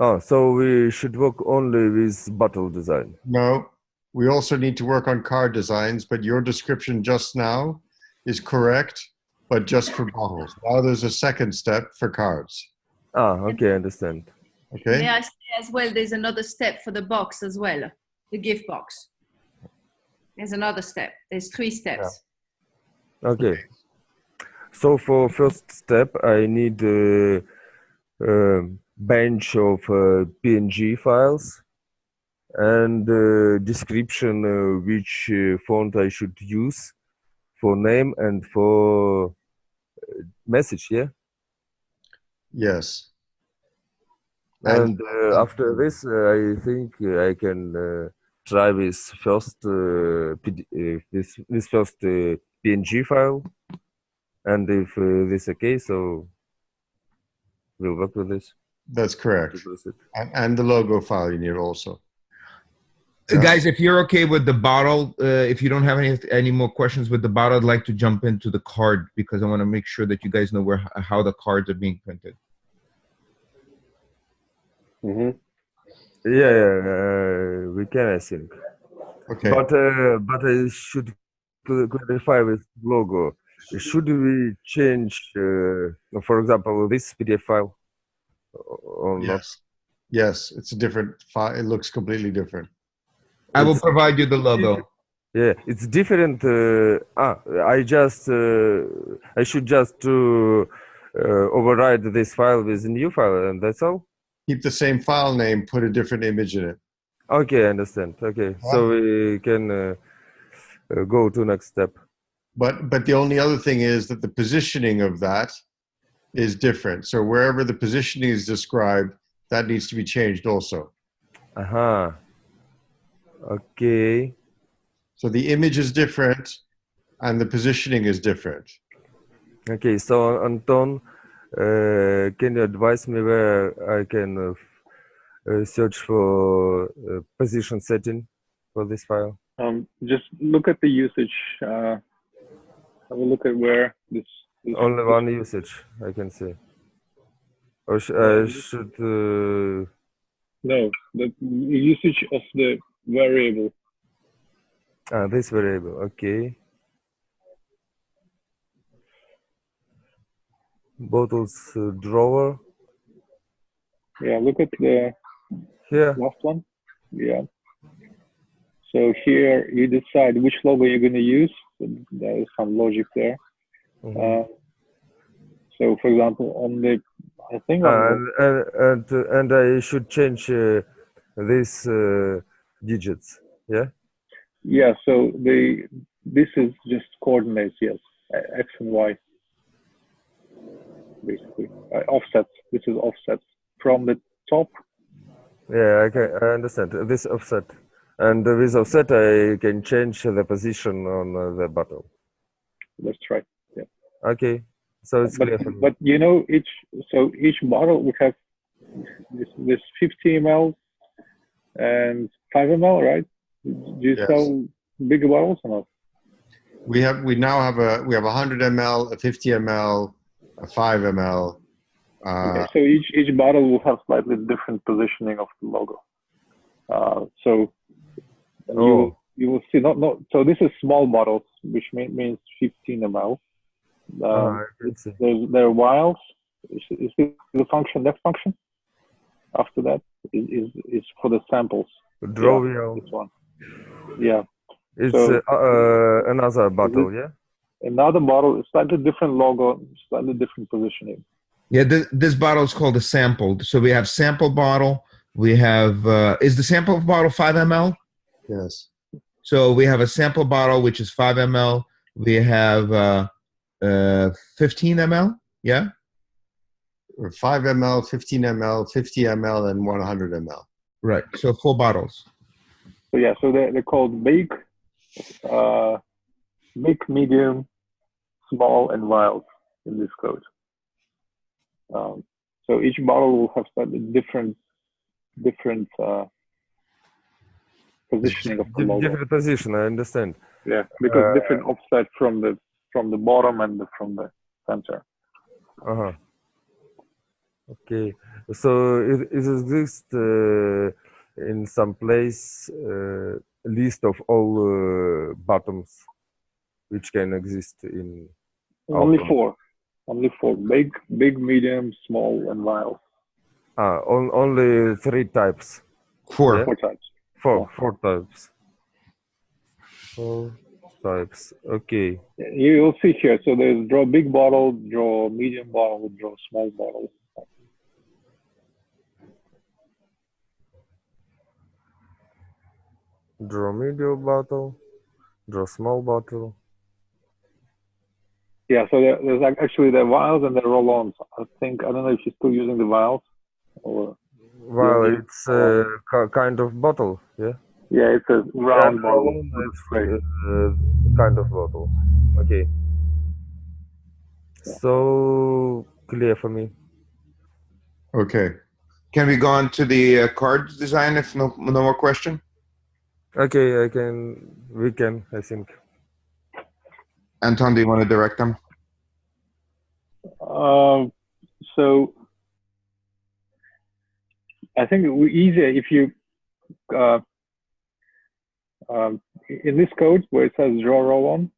Oh, so we should work only with bottle design. No, we also need to work on card designs, but your description just now is correct, but just for bottles. Now there's a second step for cards. Okay, I understand. Okay. May I say as well, there's another step for the box as well, the gift box. There's another step. There's 3 steps. Yeah. Okay. So for first step, I need a bunch of PNG files and description which font I should use for name and for message, yeah. Yes. And after this, I think I can try this first this first PNG file, and if this okay, so we'll work with this. That's correct. And the logo file you need also. Guys, if you're okay with the bottle, if you don't have any more questions with the bottle, I'd like to jump into the card because I want to make sure that you guys know how the cards are being printed. Mm-hmm. Yeah, we can, I think. Okay. But I should clarify with logo. Should we change, for example, this PDF file or not? Yes, it's a different file. It looks completely different. I will provide you the logo. Yeah, it's different. I should just override this file with a new file, and that's all. Keep the same file name, put a different image in it. Okay, I understand. Okay, so we can go to next step. But the only other thing is that the positioning of that is different. So wherever the positioning is described, that needs to be changed also. Okay. So the image is different and the positioning is different. Okay, so Anton, can you advise me where I can search for position setting for this file? Just look at the usage. Have a look at where this Only one usage I can see. Or I should. No, the usage of the variable. This variable. Okay. Bottles drawer. Yeah, look at the last one. Yeah. So here you decide which logo you're going to use. There is some logic there. So, for example, on the, I think, and I should change these digits. Yeah. Yeah. So this is just coordinates. Yes, X and Y. Basically, offsets. This is offsets from the top. Yeah, I understand this offset, and with offset I can change the position on the bottle. That's right. Yeah. Okay, so it's clear for me. But you know, each bottle would have this 50 ml and 5 ml, right? Do you sell bigger bottles or not? We now have a 100 ml, a 50 ml, a 5 ml. Okay, so each bottle will have slightly different positioning of the logo. So you will see not so this is small bottles, which means 15 ml. There are vials. Is the function that function? After that is for the samples. Draw vial. This one. Yeah. It's so, another bottle, yeah? Another bottle, slightly different logo, slightly different positioning. Yeah, this bottle is called a sample. So we have sample bottle. We have, is the sample bottle 5 ml? Yes. So we have a sample bottle, which is 5 ml. We have 15 ml, yeah? 5 ml, 15 ml, 50 ml, and 100 ml. Right, so 4 bottles. So yeah, so they're called big, medium, small, and vials in this code. So each bottle will have slightly different positioning of the logo. Different position, I understand. Yeah, because different offset from the bottom and from the center. Okay, so it exists in some place list of all bottoms which can exist in only four. Only 4: big, medium, small, and vials. Only 3 types. 4. Yeah? 4 types. 4 types. 4 types. Okay. You will see here. So there's draw big bottle, draw medium bottle, draw small bottle. Draw medium bottle, draw small bottle. Yeah, so there's actually the vials and the roll-ons. I don't know if you're still using the vials or. Well, it's a kind of bottle, yeah? Yeah, it's a round bottle. It's kind of bottle. Okay. Yeah. So clear for me. Okay. Can we go on to the cards design if no more question? Okay, we can, I think. Anton, do you want to direct them? So I think it would be easier if you in this code where it says draw roll on,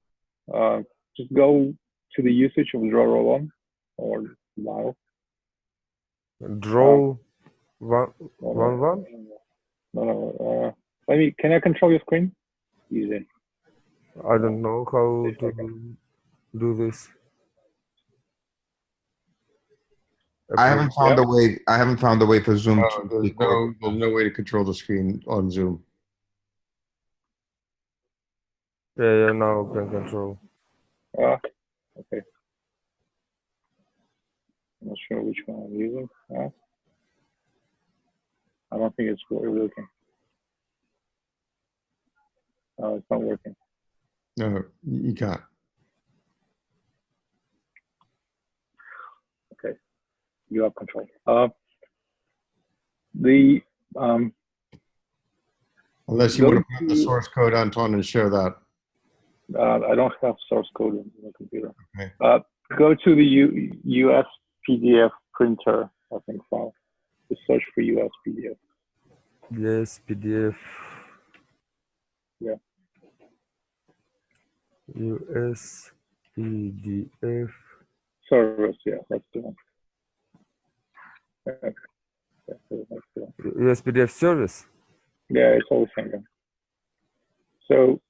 just go to the usage of draw roll on or vial. Draw one. No. Can I control your screen? Easy. I don't know how to do this. I haven't found a way. I haven't found a way for Zoom to record. There's no way to control the screen on Zoom. Yeah, now can control. Okay. I'm not sure which one I'm using. I don't think it's working. It's not working. No, you can't. Okay, you have control. Unless you want to put the source code, Anton, and share that. I don't have source code in the computer. Okay. Go to the US PDF printer, I think, file. Just search for US PDF. Yes, PDF. Yeah. US PDF. Service, yeah, that's the one. US PDF service? Yeah, it's all the same. So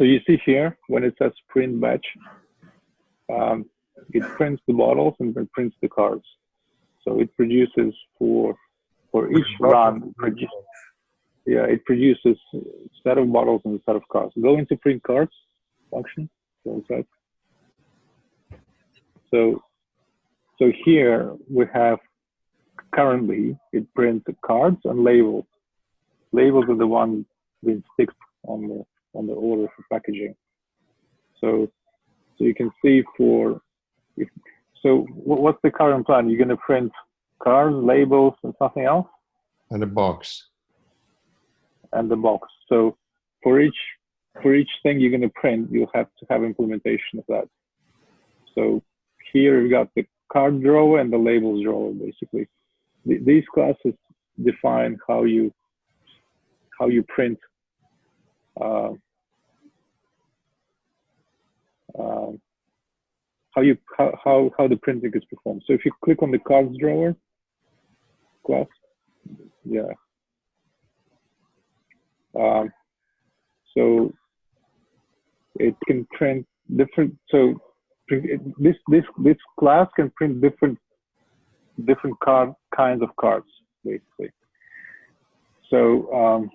you see here, when it says print batch, it prints the bottles and then prints the cards. So it produces for each run, it produces a set of bottles and a set of cards. Go into print cards function. So here we have currently it prints the cards and labels. Labels are the ones being sticked on the order for packaging. So you can see what's the current plan? You're going to print cards, labels, and something else? And a box. And the box. So for each thing you're going to print, you'll have to have implementation of that. So here we've got the card drawer and the labels drawer, basically. These classes define how you print how the printing is performed. So if you click on the cards drawer class, yeah. So it can print different. So this class can print different kinds of cards, basically. So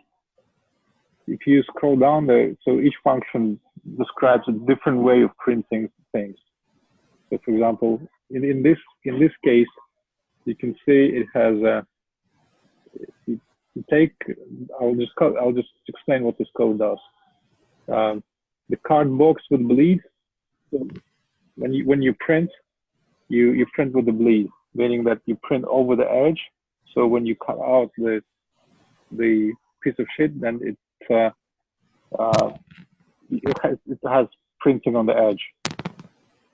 if you scroll down so each function describes a different way of printing things. So for example, in this case, you can see it has I'll just explain what this code does. The card box would bleed. So when you print, you print with the bleed, meaning that you print over the edge. So when you cut out the piece of shit, then it has printing on the edge.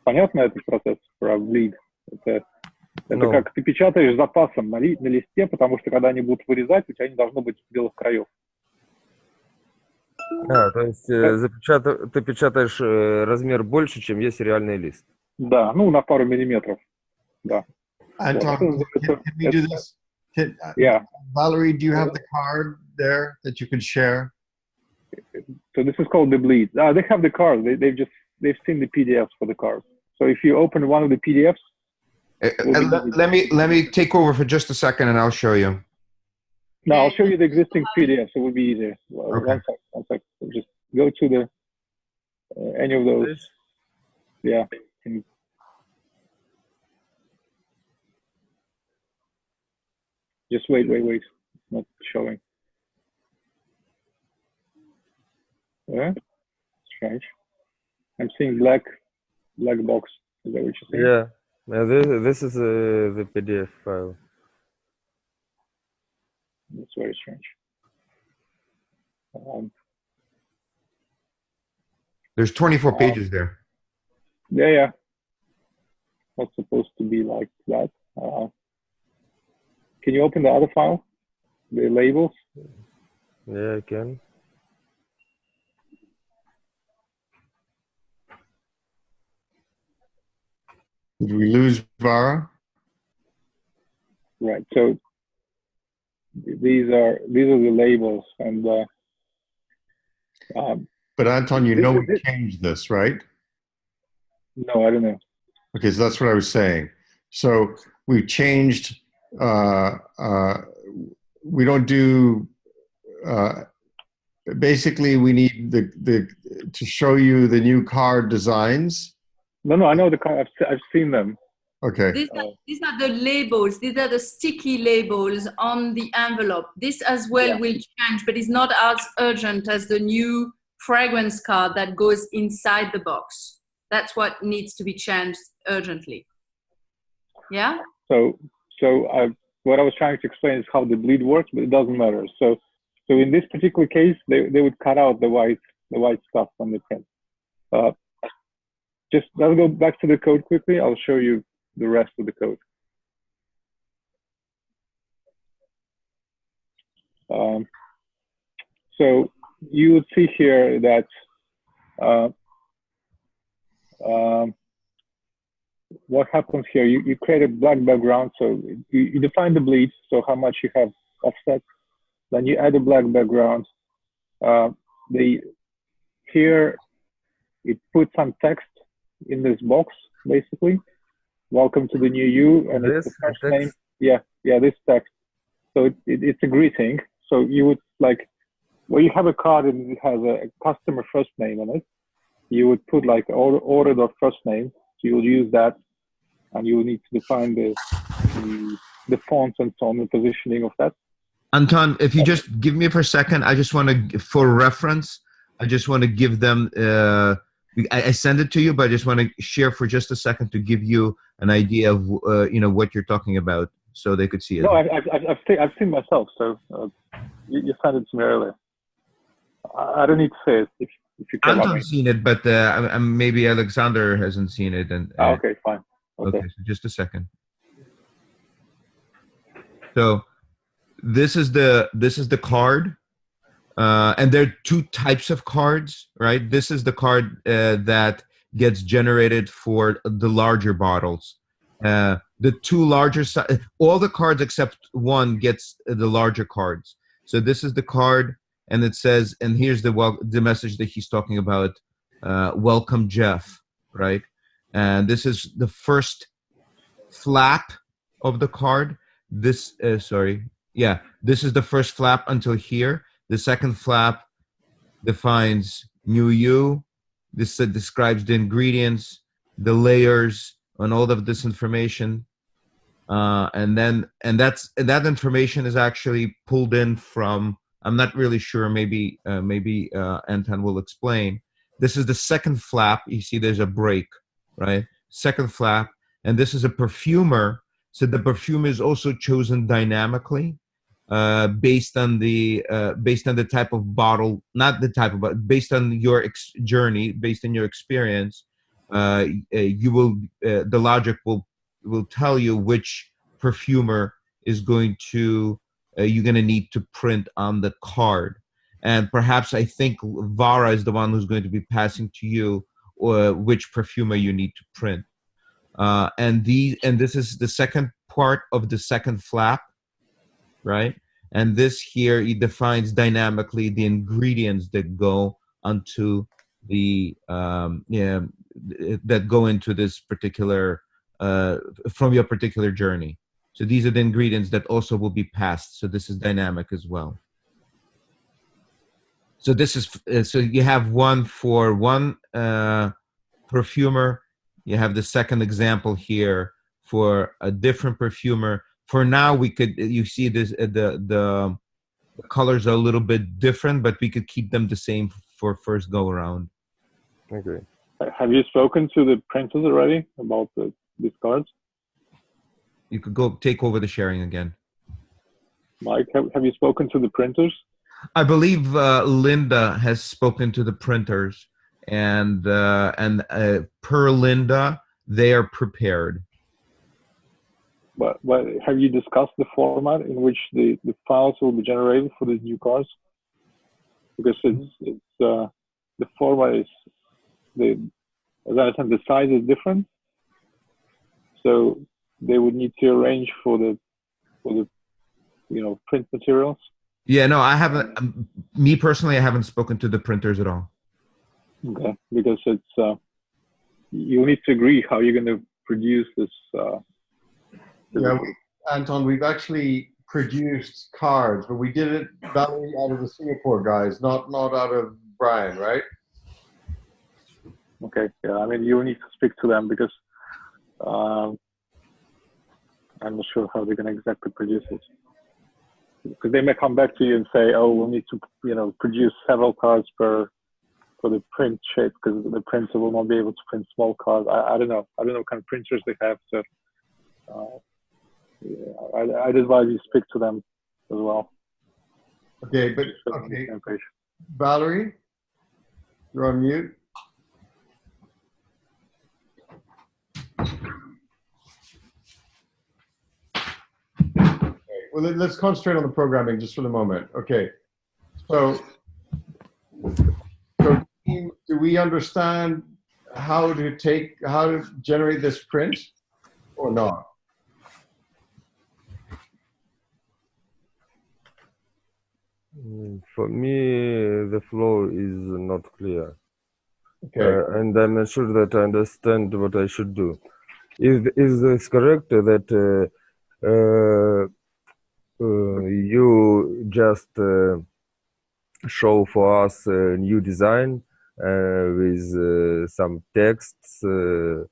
Понятно этот процесс про bleed? Это как ты печатаешь запасом на листе, потому что когда они будут вырезать, у тебя не должно быть белых краев. То есть ты печатаешь размер больше, чем есть реальный лист. Да, на пару миллиметров. Да. Anton, can we do this? Yeah. Valerie, do you have the card there that you can share? So this is called the bleed. They have the card. They've seen the PDFs for the cards. So if you open one of the PDFs, let me take over for just a second, and I'll show you. No, I'll show you the existing PDFs. It will be easier. Okay. One sec. Just go to any of those. Yeah. Can you... Just wait. It's not showing. Yeah, strange. I'm seeing black box. Is that what you're saying? Yeah, this is the PDF file. That's very strange. There's 24 pages there. Yeah. Not supposed to be like that. Can you open the other file? The labels? Yeah, I can. Did we lose Vara? Right. So these are the labels, and But Anton, you know we changed this, right? no, I don't know. Okay, so that's what I was saying. So we changed. We don't do. Basically, we need the to show you the new card designs. No, I know the card. I've seen them. Okay. These are the labels. These are the sticky labels on the envelope. This as well will change, but it's not as urgent as the new fragrance card that goes inside the box. That's what needs to be changed urgently. Yeah? So what I was trying to explain is how the bleed works, but it doesn't matter. So in this particular case, they would cut out the white stuff from the print. Just let's go back to the code quickly. I'll show you the rest of the code. So you would see here that what happens here, you create a black background. So you define the bleed, so how much you have offset. Then you add a black background. Here it puts some text in this box, basically. Welcome to the new you, and it's the first name. Yeah, this text. So it's a greeting. So you would like, well, you have a card and it has a customer first name on it. You would put like ordered or first name. So you'll use that, and you will need to define the fonts and so on, the positioning of that. Anton, if you just give me for a second, I just want to, for reference, I just want to give them, I send it to you, but I just want to share for just a second to give you an idea of, what you're talking about so they could see it. No, I've seen myself, so you sent it to me earlier. I don't need to say it if you care. Anton's seen it, but maybe Alexander hasn't seen it. And okay, fine. Okay, so just a second. So this is the card, and there are two types of cards, right? This is the card that gets generated for the larger bottles. The two larger, all the cards except one gets the larger cards. So this is the card, and it says, and here's the message that he's talking about. Welcome, Jeff, right? And this is the first flap of the card. This is the first flap until here. The second flap defines new you. This describes the ingredients, the layers, and all of this information. And that information is actually pulled in from, I'm not really sure, maybe Anton will explain. This is the second flap. You see there's a break, right? Second flap. And this is a perfumer. So the perfume is also chosen dynamically, based on the type of bottle, not the type of, but based on your journey, based on your experience. You will the logic will tell you which perfumer is going to you're going to need to print on the card. And perhaps I think Vara is the one who's going to be passing to you which perfumer you need to print. And this is the second part of the second flap, right? And this here, it defines dynamically the ingredients that go onto the that go into this particular from your particular journey. So these are the ingredients that also will be passed. So this is dynamic as well. So this is so you have one for one perfumer You have the second example here for a different perfumer. For now, we could, you see this, the colors are a little bit different, but we could keep them the same for first go around. Okay. Have you spoken to the printers already about these cards? You could go take over the sharing again. Mike, have you spoken to the printers? I believe Linda has spoken to the printers, and per Linda, they are prepared. But have you discussed the format in which the files will be generated for these new cards? Because it's the format is as I understand, the size is different, so they would need to arrange for the print materials. Yeah, no, I haven't. Me personally, I haven't spoken to the printers at all. Okay, because it's you need to agree how you're going to produce this. Yeah, Anton, we've actually produced cards, but we did it Valerie out of the Singapore guys, not out of Brian, right? Okay, yeah, I mean, you need to speak to them because I'm not sure how they're going to exactly produce it. Because they may come back to you and say, "Oh, we'll need to, produce several cards for the print shape because the printer will not be able to print small cards." I don't know. I don't know what kind of printers they have. So I'd advise you speak to them as well. Okay, but okay, Valerie, you're on mute. Well, let's concentrate on the programming just for the moment. Okay, so do we understand how to generate this print or not? For me, the flow is not clear. Okay. And I'm not sure that I understand what I should do. Is this correct that you just show for us a new design with some texts and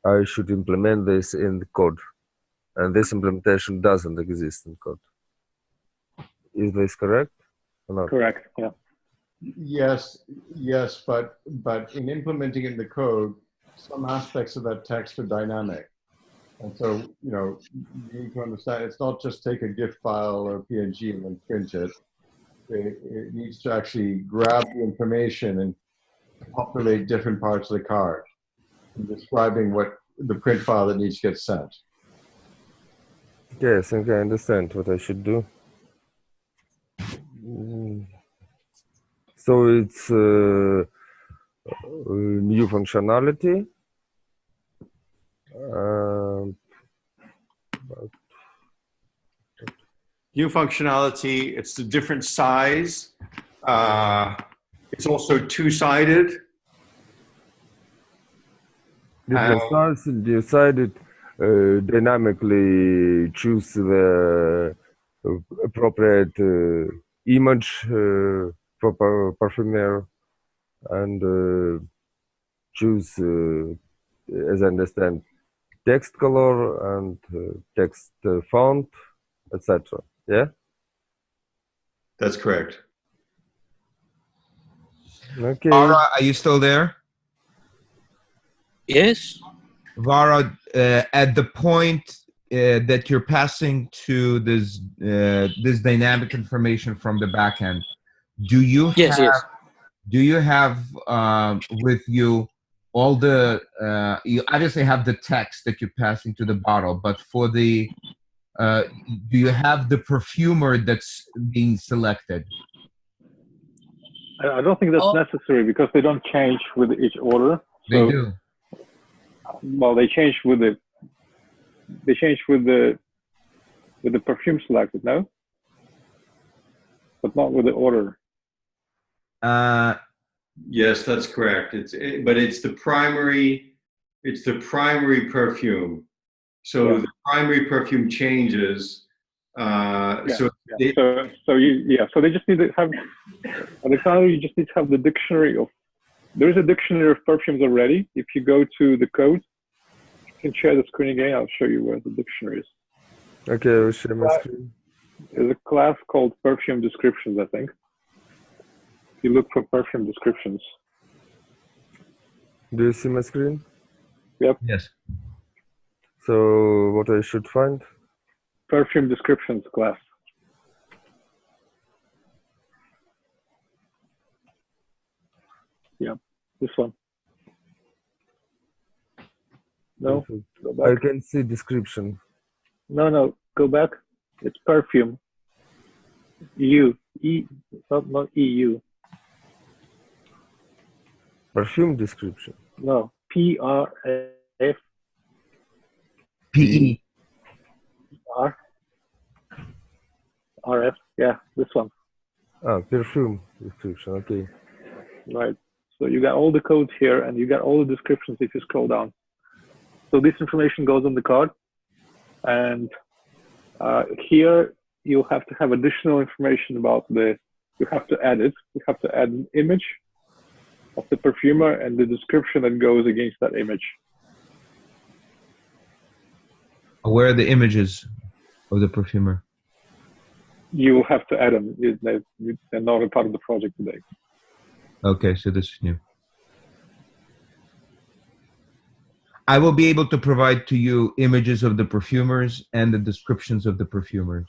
I should implement this in the code, and this implementation doesn't exist in code? Is this correct or not? Correct, yeah. Yes, but in implementing in the code, some aspects of that text are dynamic. And so, you need to understand, it's not just take a GIF file or PNG and then print it. It needs to actually grab the information and populate different parts of the card, and describing what the print file that needs to get sent. Okay, I think I understand what I should do. So it's new functionality. New functionality, it's a different size. It's also two-sided. Different size, decided dynamically choose the appropriate image for perfumer and choose, as I understand, text color and text font, etc. Yeah? That's correct. Okay. Vara, are you still there? Yes. Vara, at the point that you're passing to this dynamic information from the backend, do you have with you all the you obviously have the text that you're passing to the bottle, but for the do you have the perfumer that's being selected? I don't think that's necessary because they don't change with each order. They do. Well, they change with the perfume selected, no? But not with the order. Yes, that's correct. But it's the primary perfume. So the primary perfume changes. So they just need to have, Alexander, you just need to have the dictionary of There is a dictionary of perfumes already. If you go to the code, you can share the screen again. I'll show you where the dictionary is. Okay, I will share my screen. There's a class called perfume descriptions, I think. You look for perfume descriptions. Do you see my screen? Yep. Yes. So what I should find? Perfume descriptions class. Yeah, this one. No, go back. I can see description. No, go back. It's perfume. Not EU. Perfume description. No, PRF. PE. RF. Yeah, this one. Ah, perfume description. Okay. Right. So you got all the codes here, and you got all the descriptions if you scroll down. So this information goes on the card, and here you have to have additional information about the. You have to add it. You have to add an image of the perfumer and the description that goes against that image. Where are the images of the perfumer? You will have to add them. They're not a part of the project today. Okay, so this is new. I will be able to provide to you images of the perfumers and the descriptions of the perfumers.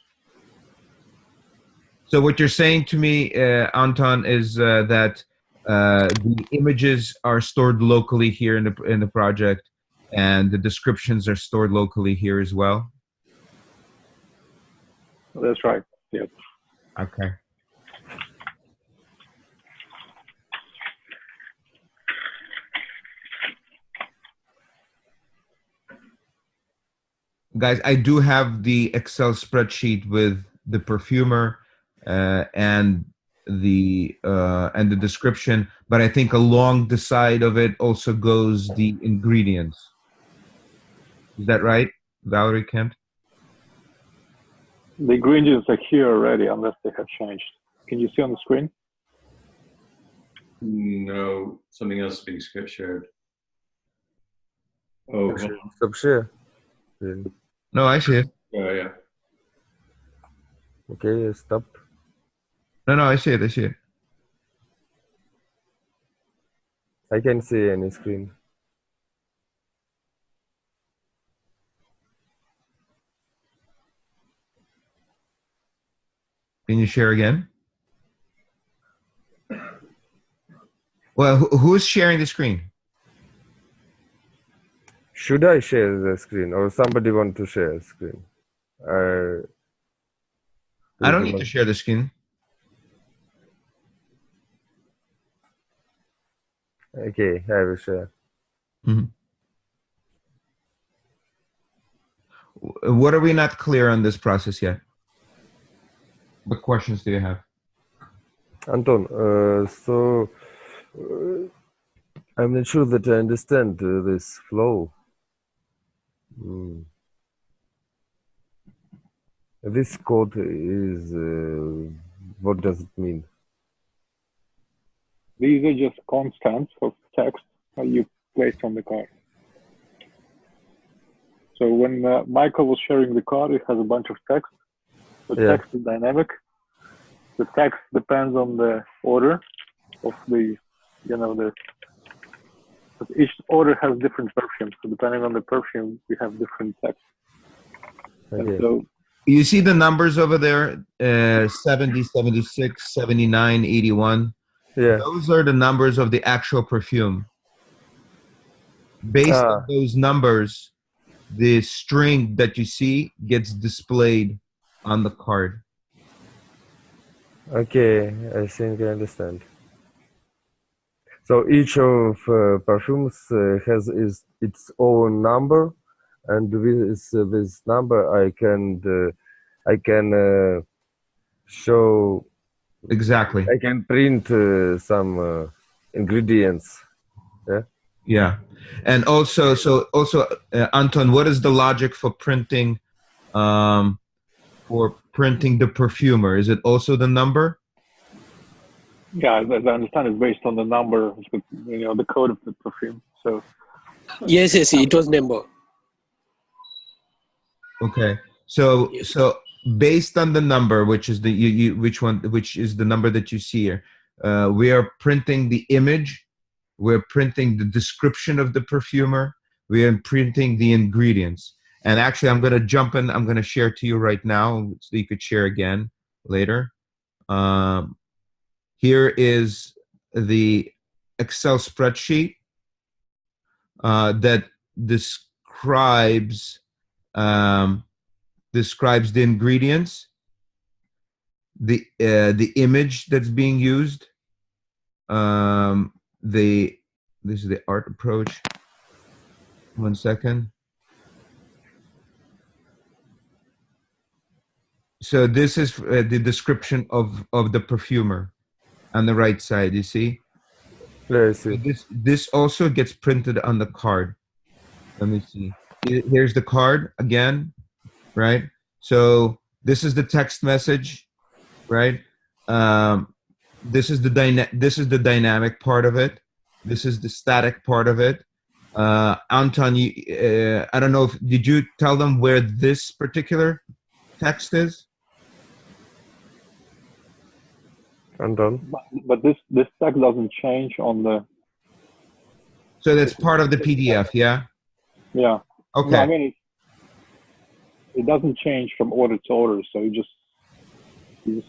So what you're saying to me, Anton, is that the images are stored locally here in the project, and the descriptions are stored locally here as well? That's right. Yep. Okay. Guys, I do have the Excel spreadsheet with the perfumer and the description, but I think along the side of it also goes the ingredients. Is that right, Valerie Kent? The ingredients are here already, unless they have changed. Can you see on the screen? No, something else is being shared. Oh, Stop share. No, I see it. yeah. Okay, stop. No, I see it. I see it. I can see any screen. Can you share again? Well, who's sharing the screen? Should I share the screen, or somebody want to share the screen? I don't need to share the screen. Okay, I will share. Mm-hmm. What are we not clear on this process yet? What questions do you have? Anton, I'm not sure that I understand this flow. This code is, what does it mean? These are just constants of text that you place on the card. So when Michael was sharing the card, it has a bunch of text. The text is dynamic. The text depends on the order of the, each order has different perfumes. So depending on the perfume, we have different text. Okay. So you see the numbers over there, 70, 76, 79, 81. Yeah. Those are the numbers of the actual perfume. Based on those numbers, the string that you see gets displayed on the card. Okay, I think I understand. So each of perfumes has its own number, and with this number I can show. Exactly. I can print some ingredients. Yeah. Yeah, and also, Anton, what is the logic for printing the perfumer? Is it also the number? Yeah, as I understand, it's based on the number, the code of the perfume. So Yes, it was number. Okay. So Yes. so based on the number, which is which is the number that you see here, we are printing the image, we're printing the description of the perfumer, we are printing the ingredients. And actually, I'm going to jump in. I'm going to share to you right now, so you could share again later. Here is the Excel spreadsheet that describes describes the ingredients, the image that's being used. This is the art approach. 1 second. So this is the description of the perfumer on the right side. You see? Yeah, I see. This also gets printed on the card. Let me see. Here's the card again, right? So this is the text message, right? This is the dynamic part of it. This is the static part of it. Anton, I don't know did you tell them where this particular text is? Anton. but this text doesn't change on the. So that's part of the PDF, yeah? Yeah. Okay. No, I mean it doesn't change from order to order, so you just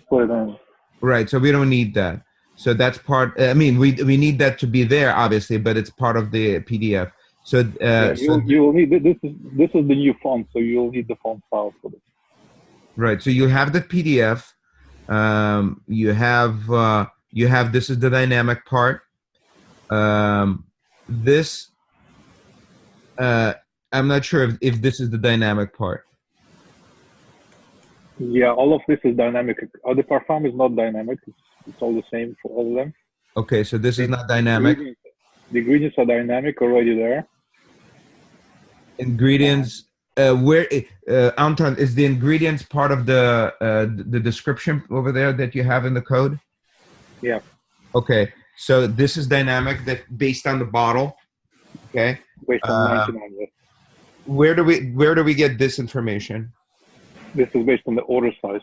put it in. Right. So we don't need that. So that's part. I mean, we need that to be there, obviously, but it's part of the PDF. So you will need this is the new font, so you'll need the font file for this. Right. So you have the PDF. You have this is the dynamic part. This I'm not sure if this is the dynamic part. Yeah, all of this is dynamic. The parfum is not dynamic. It's all the same for all of them. Okay, so this is not dynamic. The ingredients are dynamic already there. Ingredients. Where Anton, is the ingredients part of the description over there that you have in the code? Yeah. Okay, so this is dynamic, that based on the bottle. Okay. Based on 99. Yes. Where do we get this information? This is based on the order size.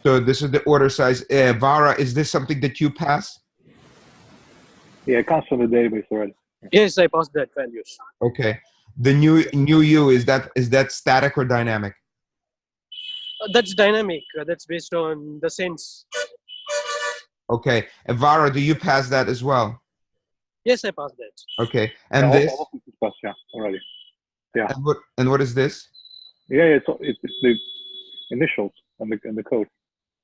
So this is the order size. Vara, is this something that you pass? Yeah, it comes from the database already. Yes, I passed that values. Okay. The new U, is that static or dynamic? That's dynamic. That's based on the sense. Okay. And Vara, do you pass that as well? Yes, I passed that. Okay. And yeah, this? all of this is passed, yeah, already. Yeah. And what is this? Yeah, it's the initials and the code.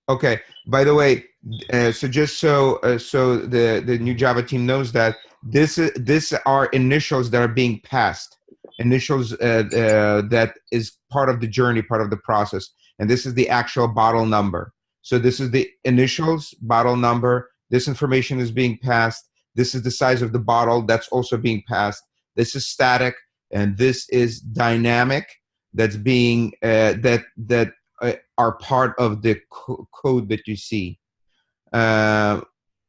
Okay. By the way, so just so the new Java team knows that this are initials that are being passed. Initials that is part of the journey, part of the process, and this is the actual bottle number. So this is the initials, bottle number. This information is being passed. This is the size of the bottle that's also being passed. This is static, and this is dynamic. That's being that are part of the code that you see.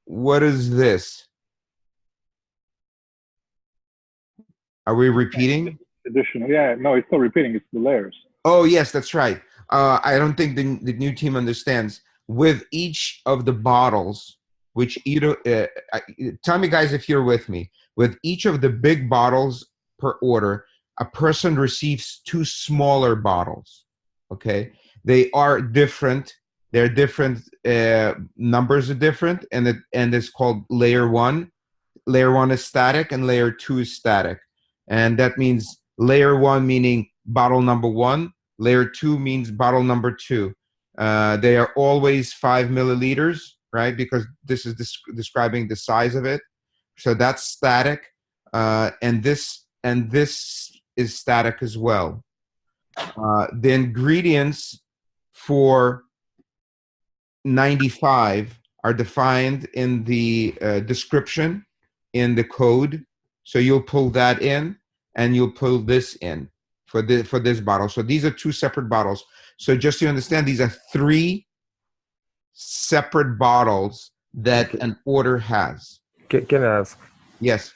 What is this? Are we repeating? Additional, yeah, no, it's not repeating. It's the layers. Oh yes, that's right. I don't think the new team understands. With each of the bottles, which either tell me guys if you're with me. With each of the big bottles per order, a person receives 2 smaller bottles. Okay, they are different. They're different. Numbers are different, and it's called layer 1. Layer 1 is static, and layer 2 is static, and that means layer 1 meaning bottle number 1. Layer 2 means bottle number 2. They are always 5 milliliters, right? Because this is describing the size of it. So that's static, and this is static as well. The ingredients for 95 are defined in the description in the code. So you'll pull that in, and you'll pull this in for this bottle. So these are 2 separate bottles. So just so you understand, these are 3 separate bottles that an order has. Can I ask? Yes.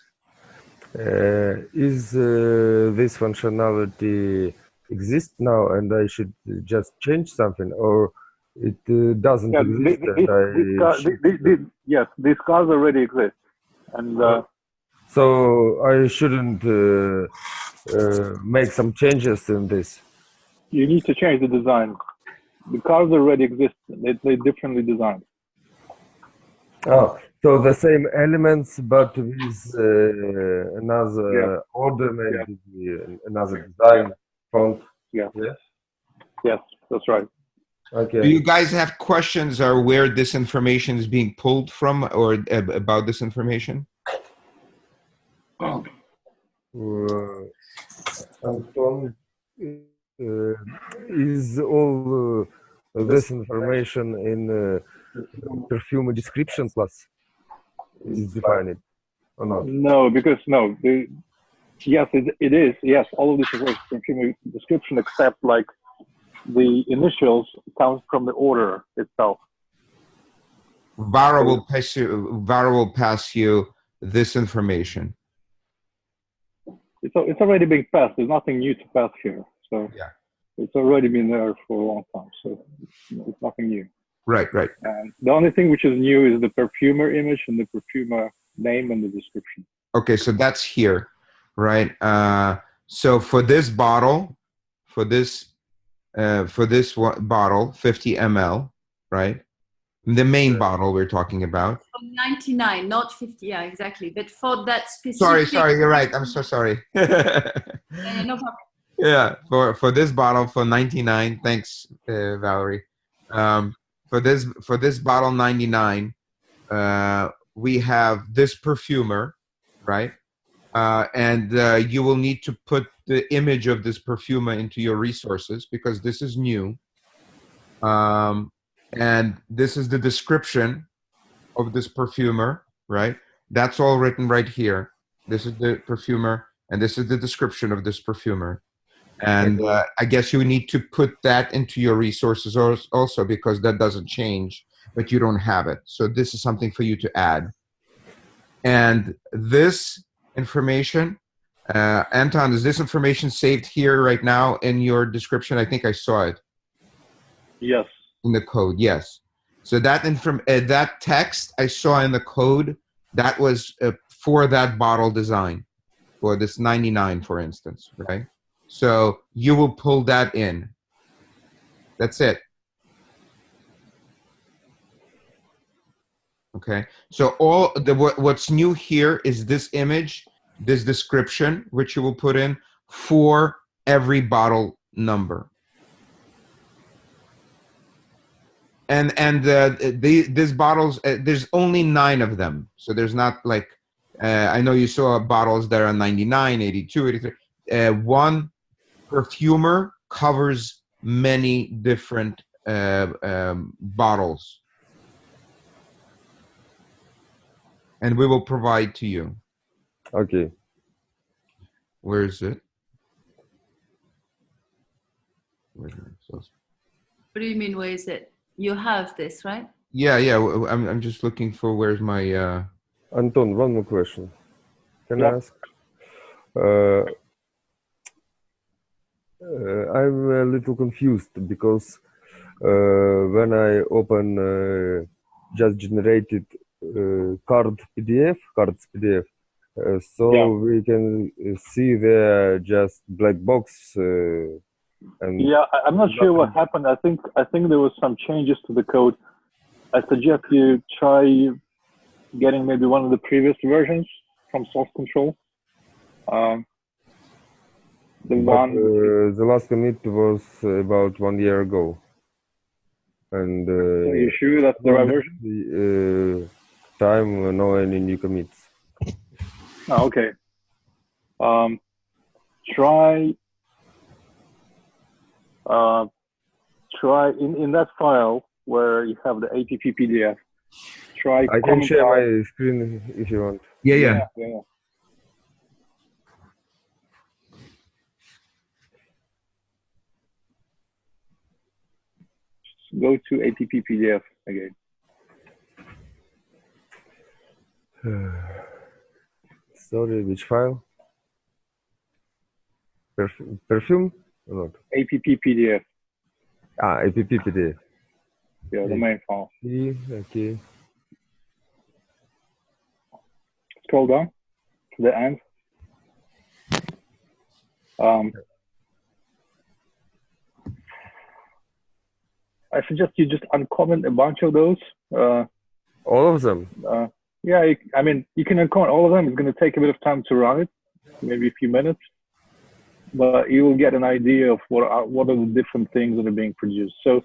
Is this functionality exist now, and I should just change something, or it doesn't Yeah, exist, and yes, these cars already exist, and so I shouldn't make some changes in this. you need to change the design. The cars already exist; they're differently designed. Oh, so the same elements, but with another order, maybe another design, font. Yeah. Yes. Yes, that's right. Okay. Do you guys have questions or where this information is being pulled from or about this information? Anton, is all this information in perfume description class is defined or not? No, because yes, it is. Yes, all of this is from description, except like the initials comes from the order itself. Vara will pass you this information. It's already being passed. There's nothing new to pass here. So yeah, it's already been there for a long time. So it's nothing new. Right. And the only thing which is new is the perfumer image and the perfumer name and the description. Okay, so that's here, right? So for this bottle, for this bottle, 50 ml, right? The main bottle we're talking about. 99, not 50. Yeah, exactly. But for that specific. Sorry, you're right. I'm so sorry. No problem. Yeah, for this bottle for 99. Thanks, Valerie. For this bottle 99, we have this perfumer, right? And you will need to put the image of this perfumer into your resources because this is new. And this is the description of this perfumer, right? That's all written right here. This is the perfumer, and this is the description of this perfumer. And I guess you need to put that into your resources also because that doesn't change, but you don't have it. So this is something for you to add. And this information, Anton, is this information saved here right now in your description? I think I saw it. Yes. In the code, yes. So that text I saw in the code, that was for that bottle design, for this 99, for instance, right? So you will pull that in. That's it. Okay. So what's new here is this image, this description, which you will put in for every bottle number. And these bottles, there's only 9 of them. So there's not like, I know you saw bottles that are 99, 82, 83. One perfumer covers many different bottles. And we will provide to you. Okay. Where is it? What do you mean, where is it? You have this, right? Yeah. I'm just looking for where's my. Anton, one more question. Can I ask? I'm a little confused because when I open just generated cards PDF, we can see there just black box. And yeah, I'm not sure what happened. I think there was some changes to the code. I suggest you try getting maybe one of the previous versions from source control. The last commit was about 1 year ago. And are you sure that's the right version? No any new commits. Oh, okay. Try in that file where you have the APP PDF. Try. I can share my screen if you want. Yeah. Go to APP PDF again. Sorry, which file? Perfume? Or not? app PDF. App PDF. Yeah, the main file. Okay. Scroll down to the end. I suggest you just uncomment a bunch of those. All of them? Yeah, I mean, you can uncomment all of them. It's going to take a bit of time to run it, maybe a few minutes, but you will get an idea of what are the different things that are being produced. So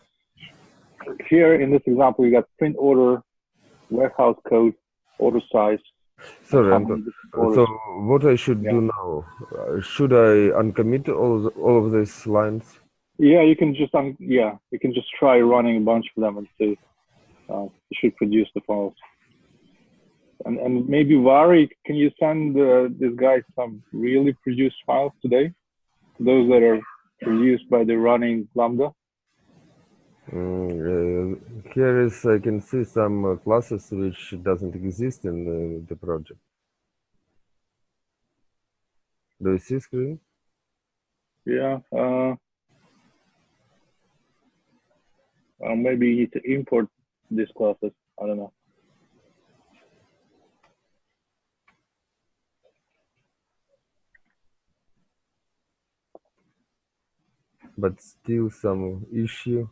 here in this example, we got print order, warehouse code, order size. Sorry, Anton. So what I should do now? Should I uncommit all of these lines? Yeah, you can just try running a bunch of them and see. You should produce the files. And maybe Vari, can you send this guy some really produced files today? Those that are produced by the running Lambda? Here is, I can see some classes which doesn't exist in the project. Do you see screen? Yeah. Maybe you need to import these classes. I don't know. But still some issue.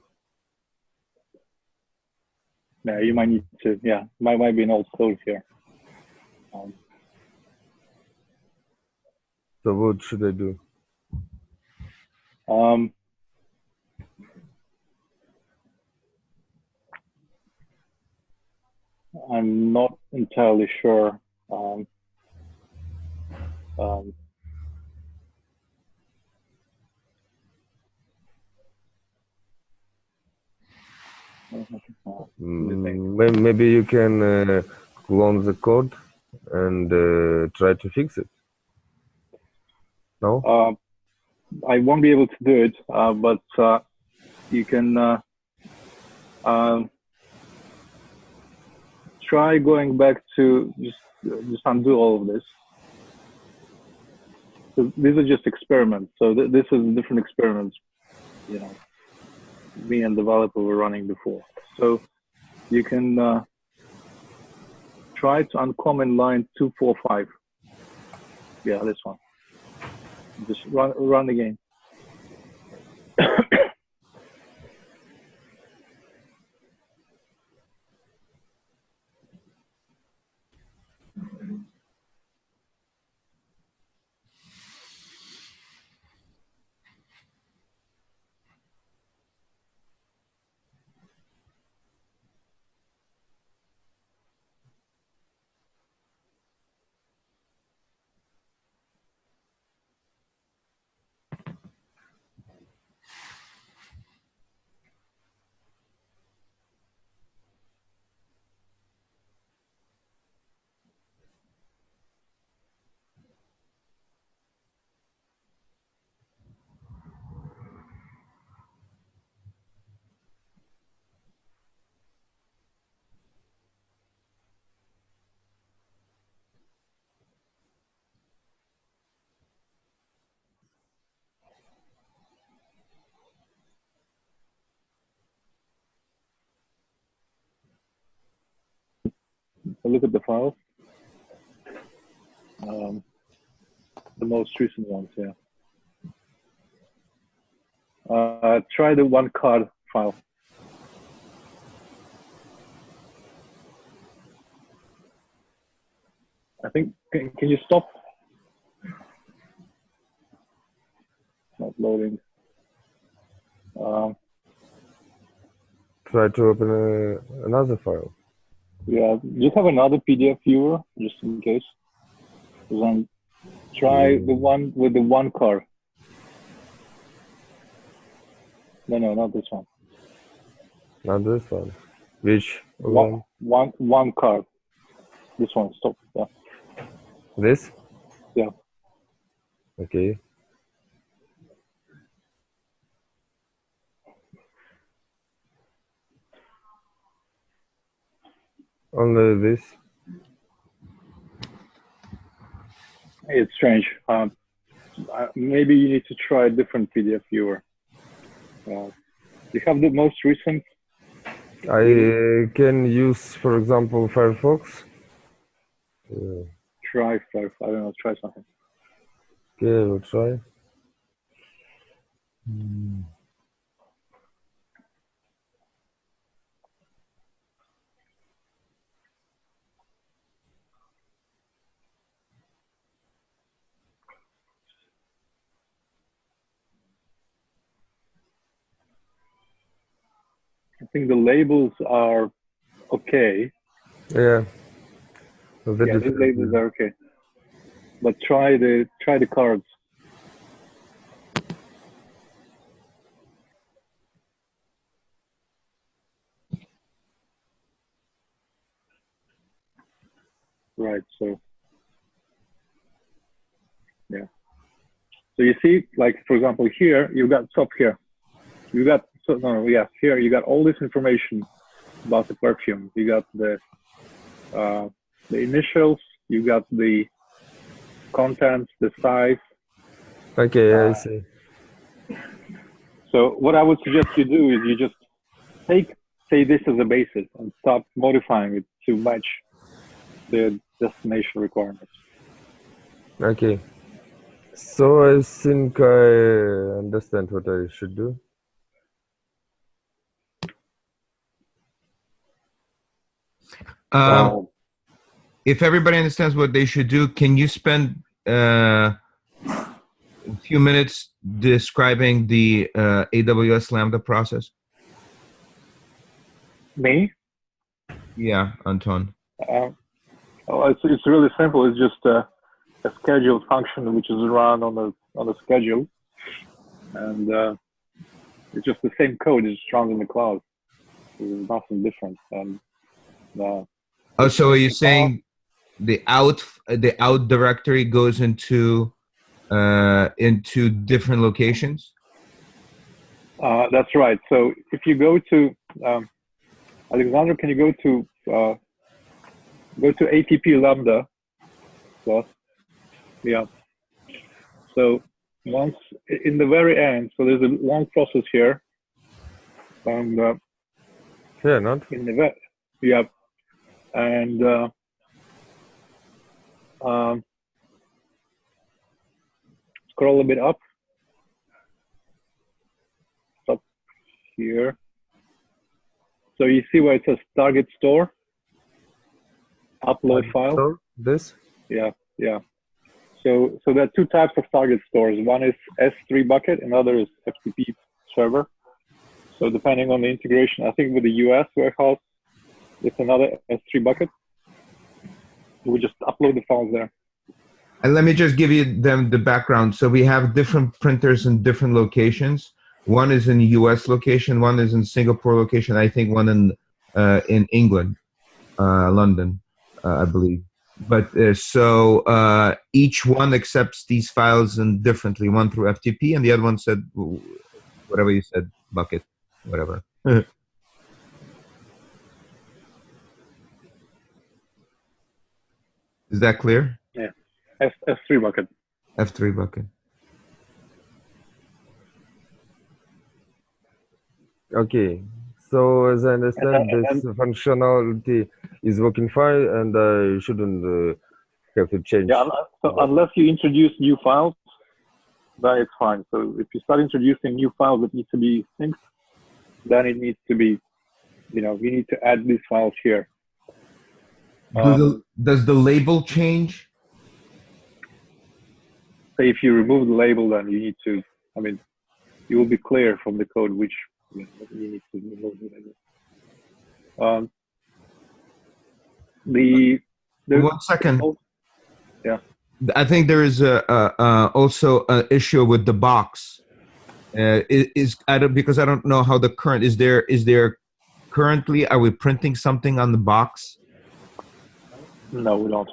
Yeah, you might need to. Yeah, might be an old code here. So what should I do? I'm not entirely sure. Maybe you can clone the code and try to fix it. No? I won't be able to do it, but you can try going back to just undo all of this. So these are just experiments. So this is different experiments, you know, me and developer were running before. So you can try to uncomment line 245. Yeah, this one. Just run again. Look at the files. The most recent ones, yeah. Try the one card file. I think, can you stop? Not loading. Try to open another file. Yeah, just have another PDF viewer, just in case. Then try the one with the one card. No, not this one. Not this one. Which one card. This one, stop. Yeah. This? Yeah. Okay. Only this. It's strange. Maybe you need to try a different PDF viewer. You have the most recent. I can use, for example, Firefox. Try Firefox. I don't know. Try something. Okay, we'll try. I think the labels are okay. Yeah. Yeah, these labels are okay. But try the cards. Right. So yeah. So you see, like for example, here you got top here. You got here you got all this information about the perfume. You got the initials. You got the contents, the size. Okay, I see. So what I would suggest you do is you just say this as a basis and start modifying it to match the destination requirements. Okay. So I think I understand what I should do. If everybody understands what they should do, can you spend a few minutes describing the AWS Lambda process? Me? Yeah, Anton. It's really simple. It's just a scheduled function which is run on the schedule, and it's just the same code. It's just run in the cloud. There's nothing different. And so are you saying the out directory goes into different locations? That's right. So if you go to Alexander, can you go to ATP Lambda plus? Yeah. So once in the very end, so there's a long process here, and not in the yeah, and scroll a bit up. Stop here. So you see where it says target store, upload file. This? Yeah, yeah. So there are two types of target stores. One is S3 bucket, another is FTP server. So depending on the integration, I think with the US warehouse, it's another S3 bucket. We just upload the files there. And let me just give you the background. So we have different printers in different locations. One is in the US location, one is in Singapore location, I think one in England, London, I believe. But so each one accepts these files differently, one through FTP and the other one said, whatever you said, bucket, whatever. Is that clear? Yeah, S3 bucket. F3 bucket. Okay. So as I understand, this functionality is working fine, and I shouldn't have to change. Yeah, so unless you introduce new files, then it's fine. So if you start introducing new files that need to be synced, then it needs to be, you need to add these files here. Does the label change? So if you remove the label, then you need to, you will be clear from the code which you need to remove the label. 1 second. Yeah. I think there is also an issue with the box. Because I don't know how the current is there currently. Are we printing something on the box? No, we don't.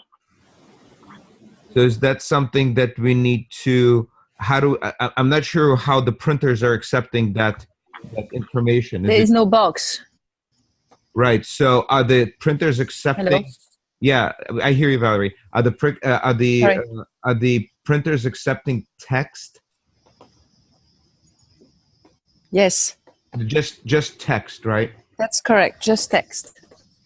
So is that something that we need to? I'm not sure how the printers are accepting that information. There is no box. Right. So are the printers accepting? Hello? Yeah, I hear you, Valerie. Are the printers accepting text? Yes, Just text, right? that's correct. Just text.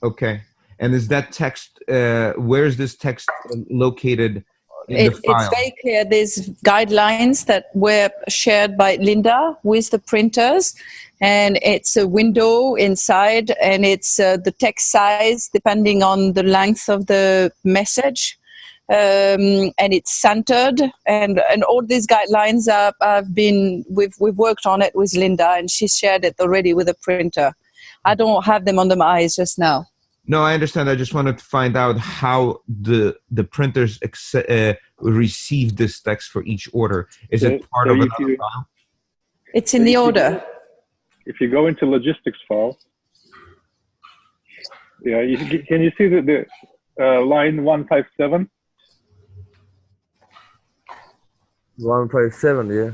Okay. And is that text? Where is this text located in the It's file? very clear. There's guidelines that were shared by Linda with the printers, and it's a window inside, and it's the text size depending on the length of the message, and it's centered, and all these guidelines have been we've worked on it with Linda, and she shared it already with the printer. I don't have them under my eyes just now. No, I understand. I just wanted to find out how the printers receive this text for each order. Is it part of another file? It's in the order. If you go into logistics file, yeah, can you see the line 157? 157, yeah.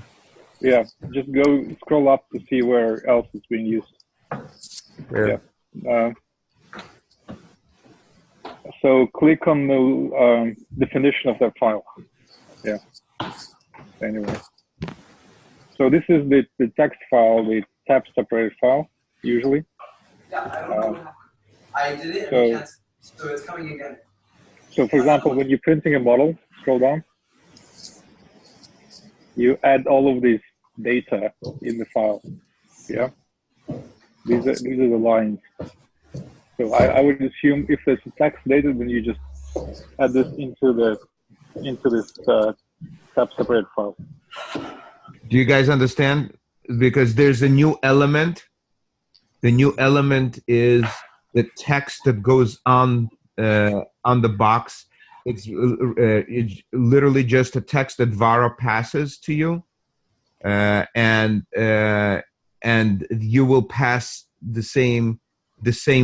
Yeah, just go scroll up to see where else it's being used. Yeah. So click on the definition of that file. Yeah. Anyway. So this is the text file, the tab separated file, usually. I did it, so it's coming again. So for example, when you're printing a model, scroll down. You add all of these data in the file. Yeah. These are the lines. So I would assume if there's text data, then you just add this into this tab separated file. Do you guys understand? Because there's a new element. The new element is the text that goes on the box. It's literally just a text that Vara passes to you, and you will pass the same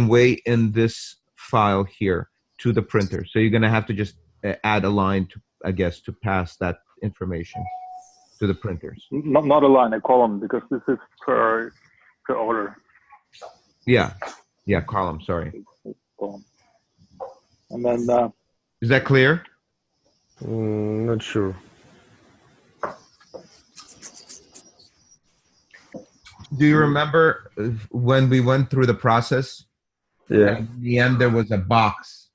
way in this file here to the printer. So you're going to have to just add a line to, I guess, to pass that information to the printers. Not a line, a column, because this is per order. Yeah, column. Sorry. Column. And then. Is that clear? Not sure. Do you remember when we went through the process? Yeah. In the end, there was a box.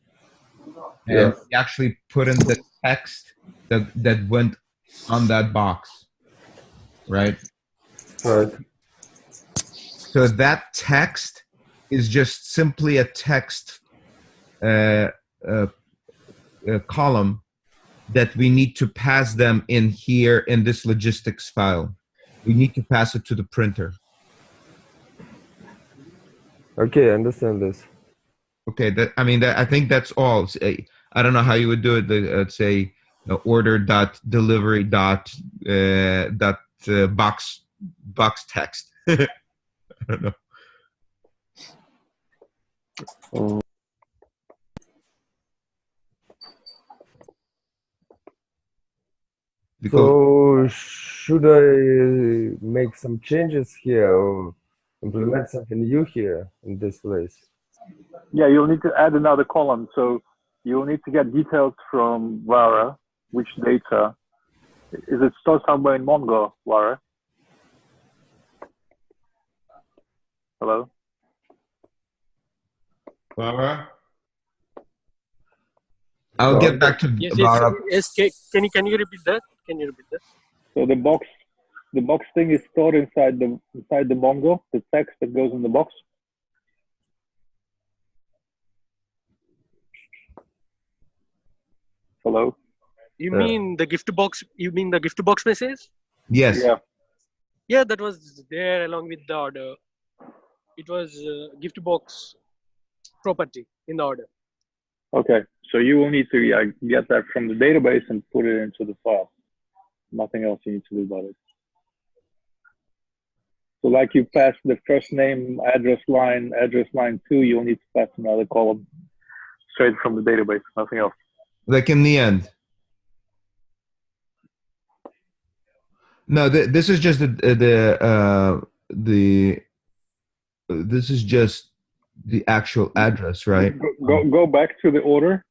And Yeah. we actually put in the text that went on that box. Right? Right. So that text is just simply a text column that we need to pass them in here in this logistics file. We need to pass it to the printer. Okay, I understand this. Okay, I think that's all. I don't know how you would do it. Let's say order dot delivery dot box text. I don't know. So should I make some changes here or implement something new here in this place? Yeah, you'll need to add another column. So you'll need to get details from Vara, which data. Is it stored somewhere in Mongo, Vara? Hello? Vara? I'll get back to Yes, Vara. yes. Can you repeat that? Can you repeat that? So the box thing is stored inside the Mongo, the text that goes in the box. Hello? You mean the gift box? You mean the gift box message? Yes. Yeah. Yeah, that was there along with the order. It was gift box property in the order. Okay. So you will need to get that from the database and put it into the file. Nothing else you need to do about it. So like you pass the first name, address line 2, you'll need to pass another column straight from the database, nothing else. Like in the end. No, this is just this is just the actual address, right? Go back to the order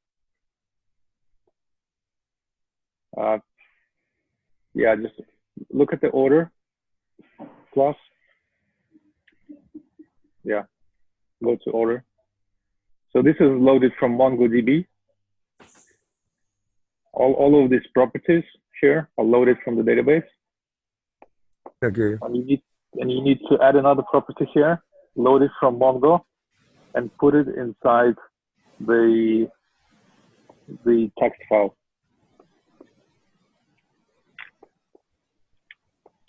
Yeah, just look at the order plus. Yeah, go to order. So this is loaded from MongoDB. All of these properties here are loaded from the database. Okay. And you need to add another property here, load it from Mongo, and put it inside the text file.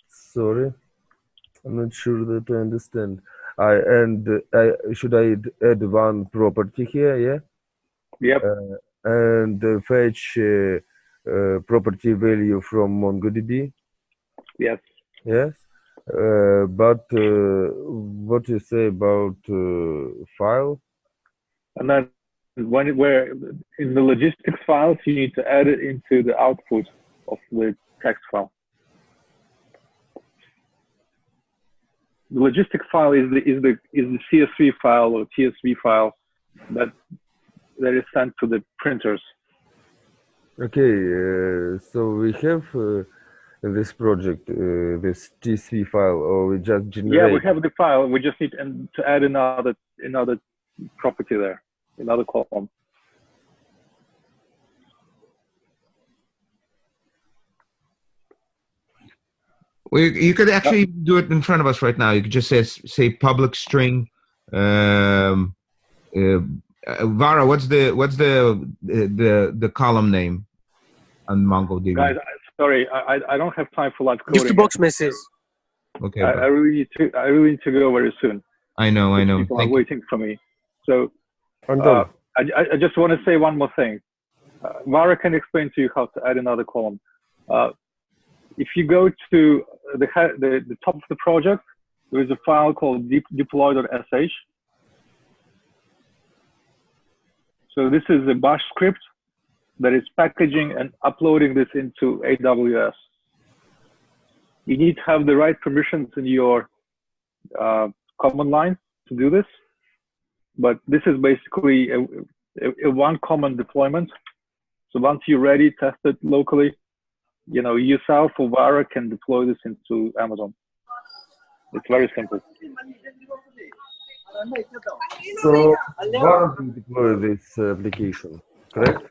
Sorry, I'm not sure that I understand. Should I add one property here? Yeah. Yep. And fetch property value from MongoDB. Yes. Yes. But what you say about file? And then where in the logistics files, you need to add it into the output of the text file. The logistics file is the CSV file or TSV file that is sent to the printers. Okay, so we have in this project this TSV file, or we just generate? Yeah, we have the file. We just need to add another property there, another column. Well, you could actually do it in front of us right now. You could just say public string. Vara, what's the column name on MongoDB? Guys, sorry, I don't have time for live coding. Gift box message. Okay. I really need to go very soon. I know. People are waiting for me. So Anton. I just want to say one more thing. Vara can explain to you how to add another column. If you go to the top of the project, there is a file called deploy.sh. So this is a bash script that is packaging and uploading this into AWS. You need to have the right permissions in your command line to do this. But this is basically a one common deployment. So once you're ready, test it locally. You know, yourself or Vara can deploy this into Amazon. It's very simple. So Vara will deploy this application, correct?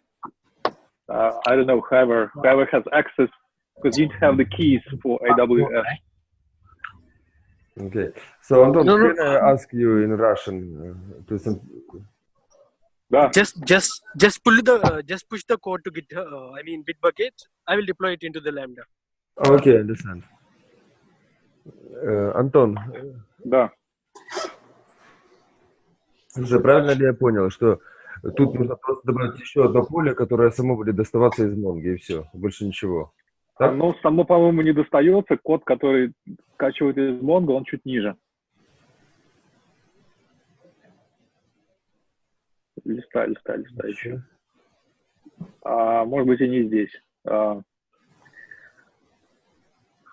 I don't know, whoever has access, because you have the keys for AWS. Okay. So Anton, can I ask you in Russian to some? Just push the code to Bitbucket. I will deploy it into the Lambda. Okay, understand. Антон. Да. Слушай, правильно ли я понял, что тут нужно просто добавить еще одно поле, которое само будет доставаться из Монго, и все, больше ничего? Так? Оно само, по-моему, не достается. Код, который скачивает из Mongo, он чуть ниже. Листай еще. Может быть, и не здесь.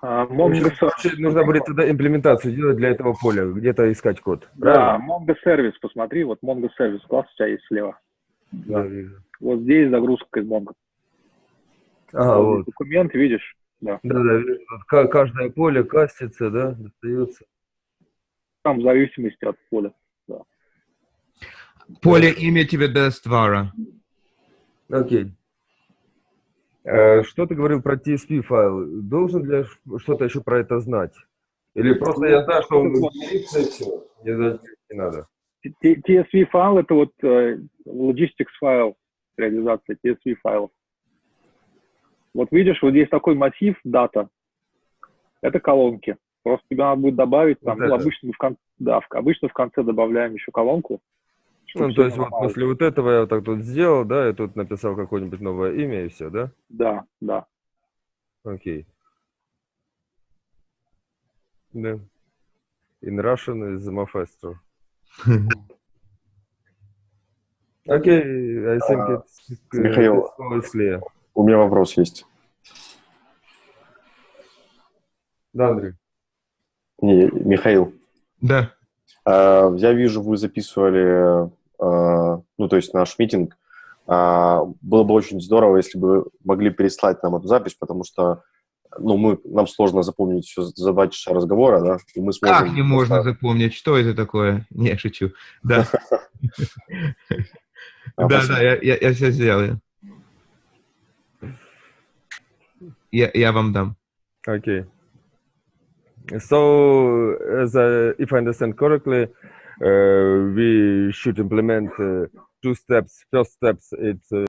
Нужно будет тогда имплементацию делать для этого поля, где-то искать код. Да, Mongo сервис, посмотри, вот Mongo сервис класс у тебя есть слева. Да, вижу. Вот здесь загрузка из Mongo. Вот. Документ, видишь? Да, вижу. Каждое поле кастится, да, достается. Там в зависимости от поля. Да. Поле имя тебе даст Vara. Окей. Что ты говорил про TSP файл? Должен ли я что-то еще про это знать? Или просто я знаю, что он делится, и все? Мне не надо. TSV файл — это вот logistics файл, реализация TSV файлов. Вот видишь, вот здесь такой массив дата. Это колонки. Просто тебе надо будет добавить, там, вот обычно в конце добавляем еще колонку. Ну, то есть вот после вот этого я вот так тут сделал, да, и тут написал какое-нибудь новое имя и все, да? Да. Окей. Да. In Russian is manifesto. Окей, I think Михаил, it's clear. у меня вопрос есть. Да, Андрей. Не, Михаил. Да. Я вижу, вы записывали, ну, то есть наш митинг Было бы очень здорово, если бы вы могли переслать нам эту запись, потому что нам сложно запомнить все за 2 часа разговора, да, и мы сможем... Как не можно запомнить? Что это такое? Не, шучу. Да. Да, я все сделаю. Я вам дам. Okay. So, if I understand correctly, we should implement 2 steps. First steps, it's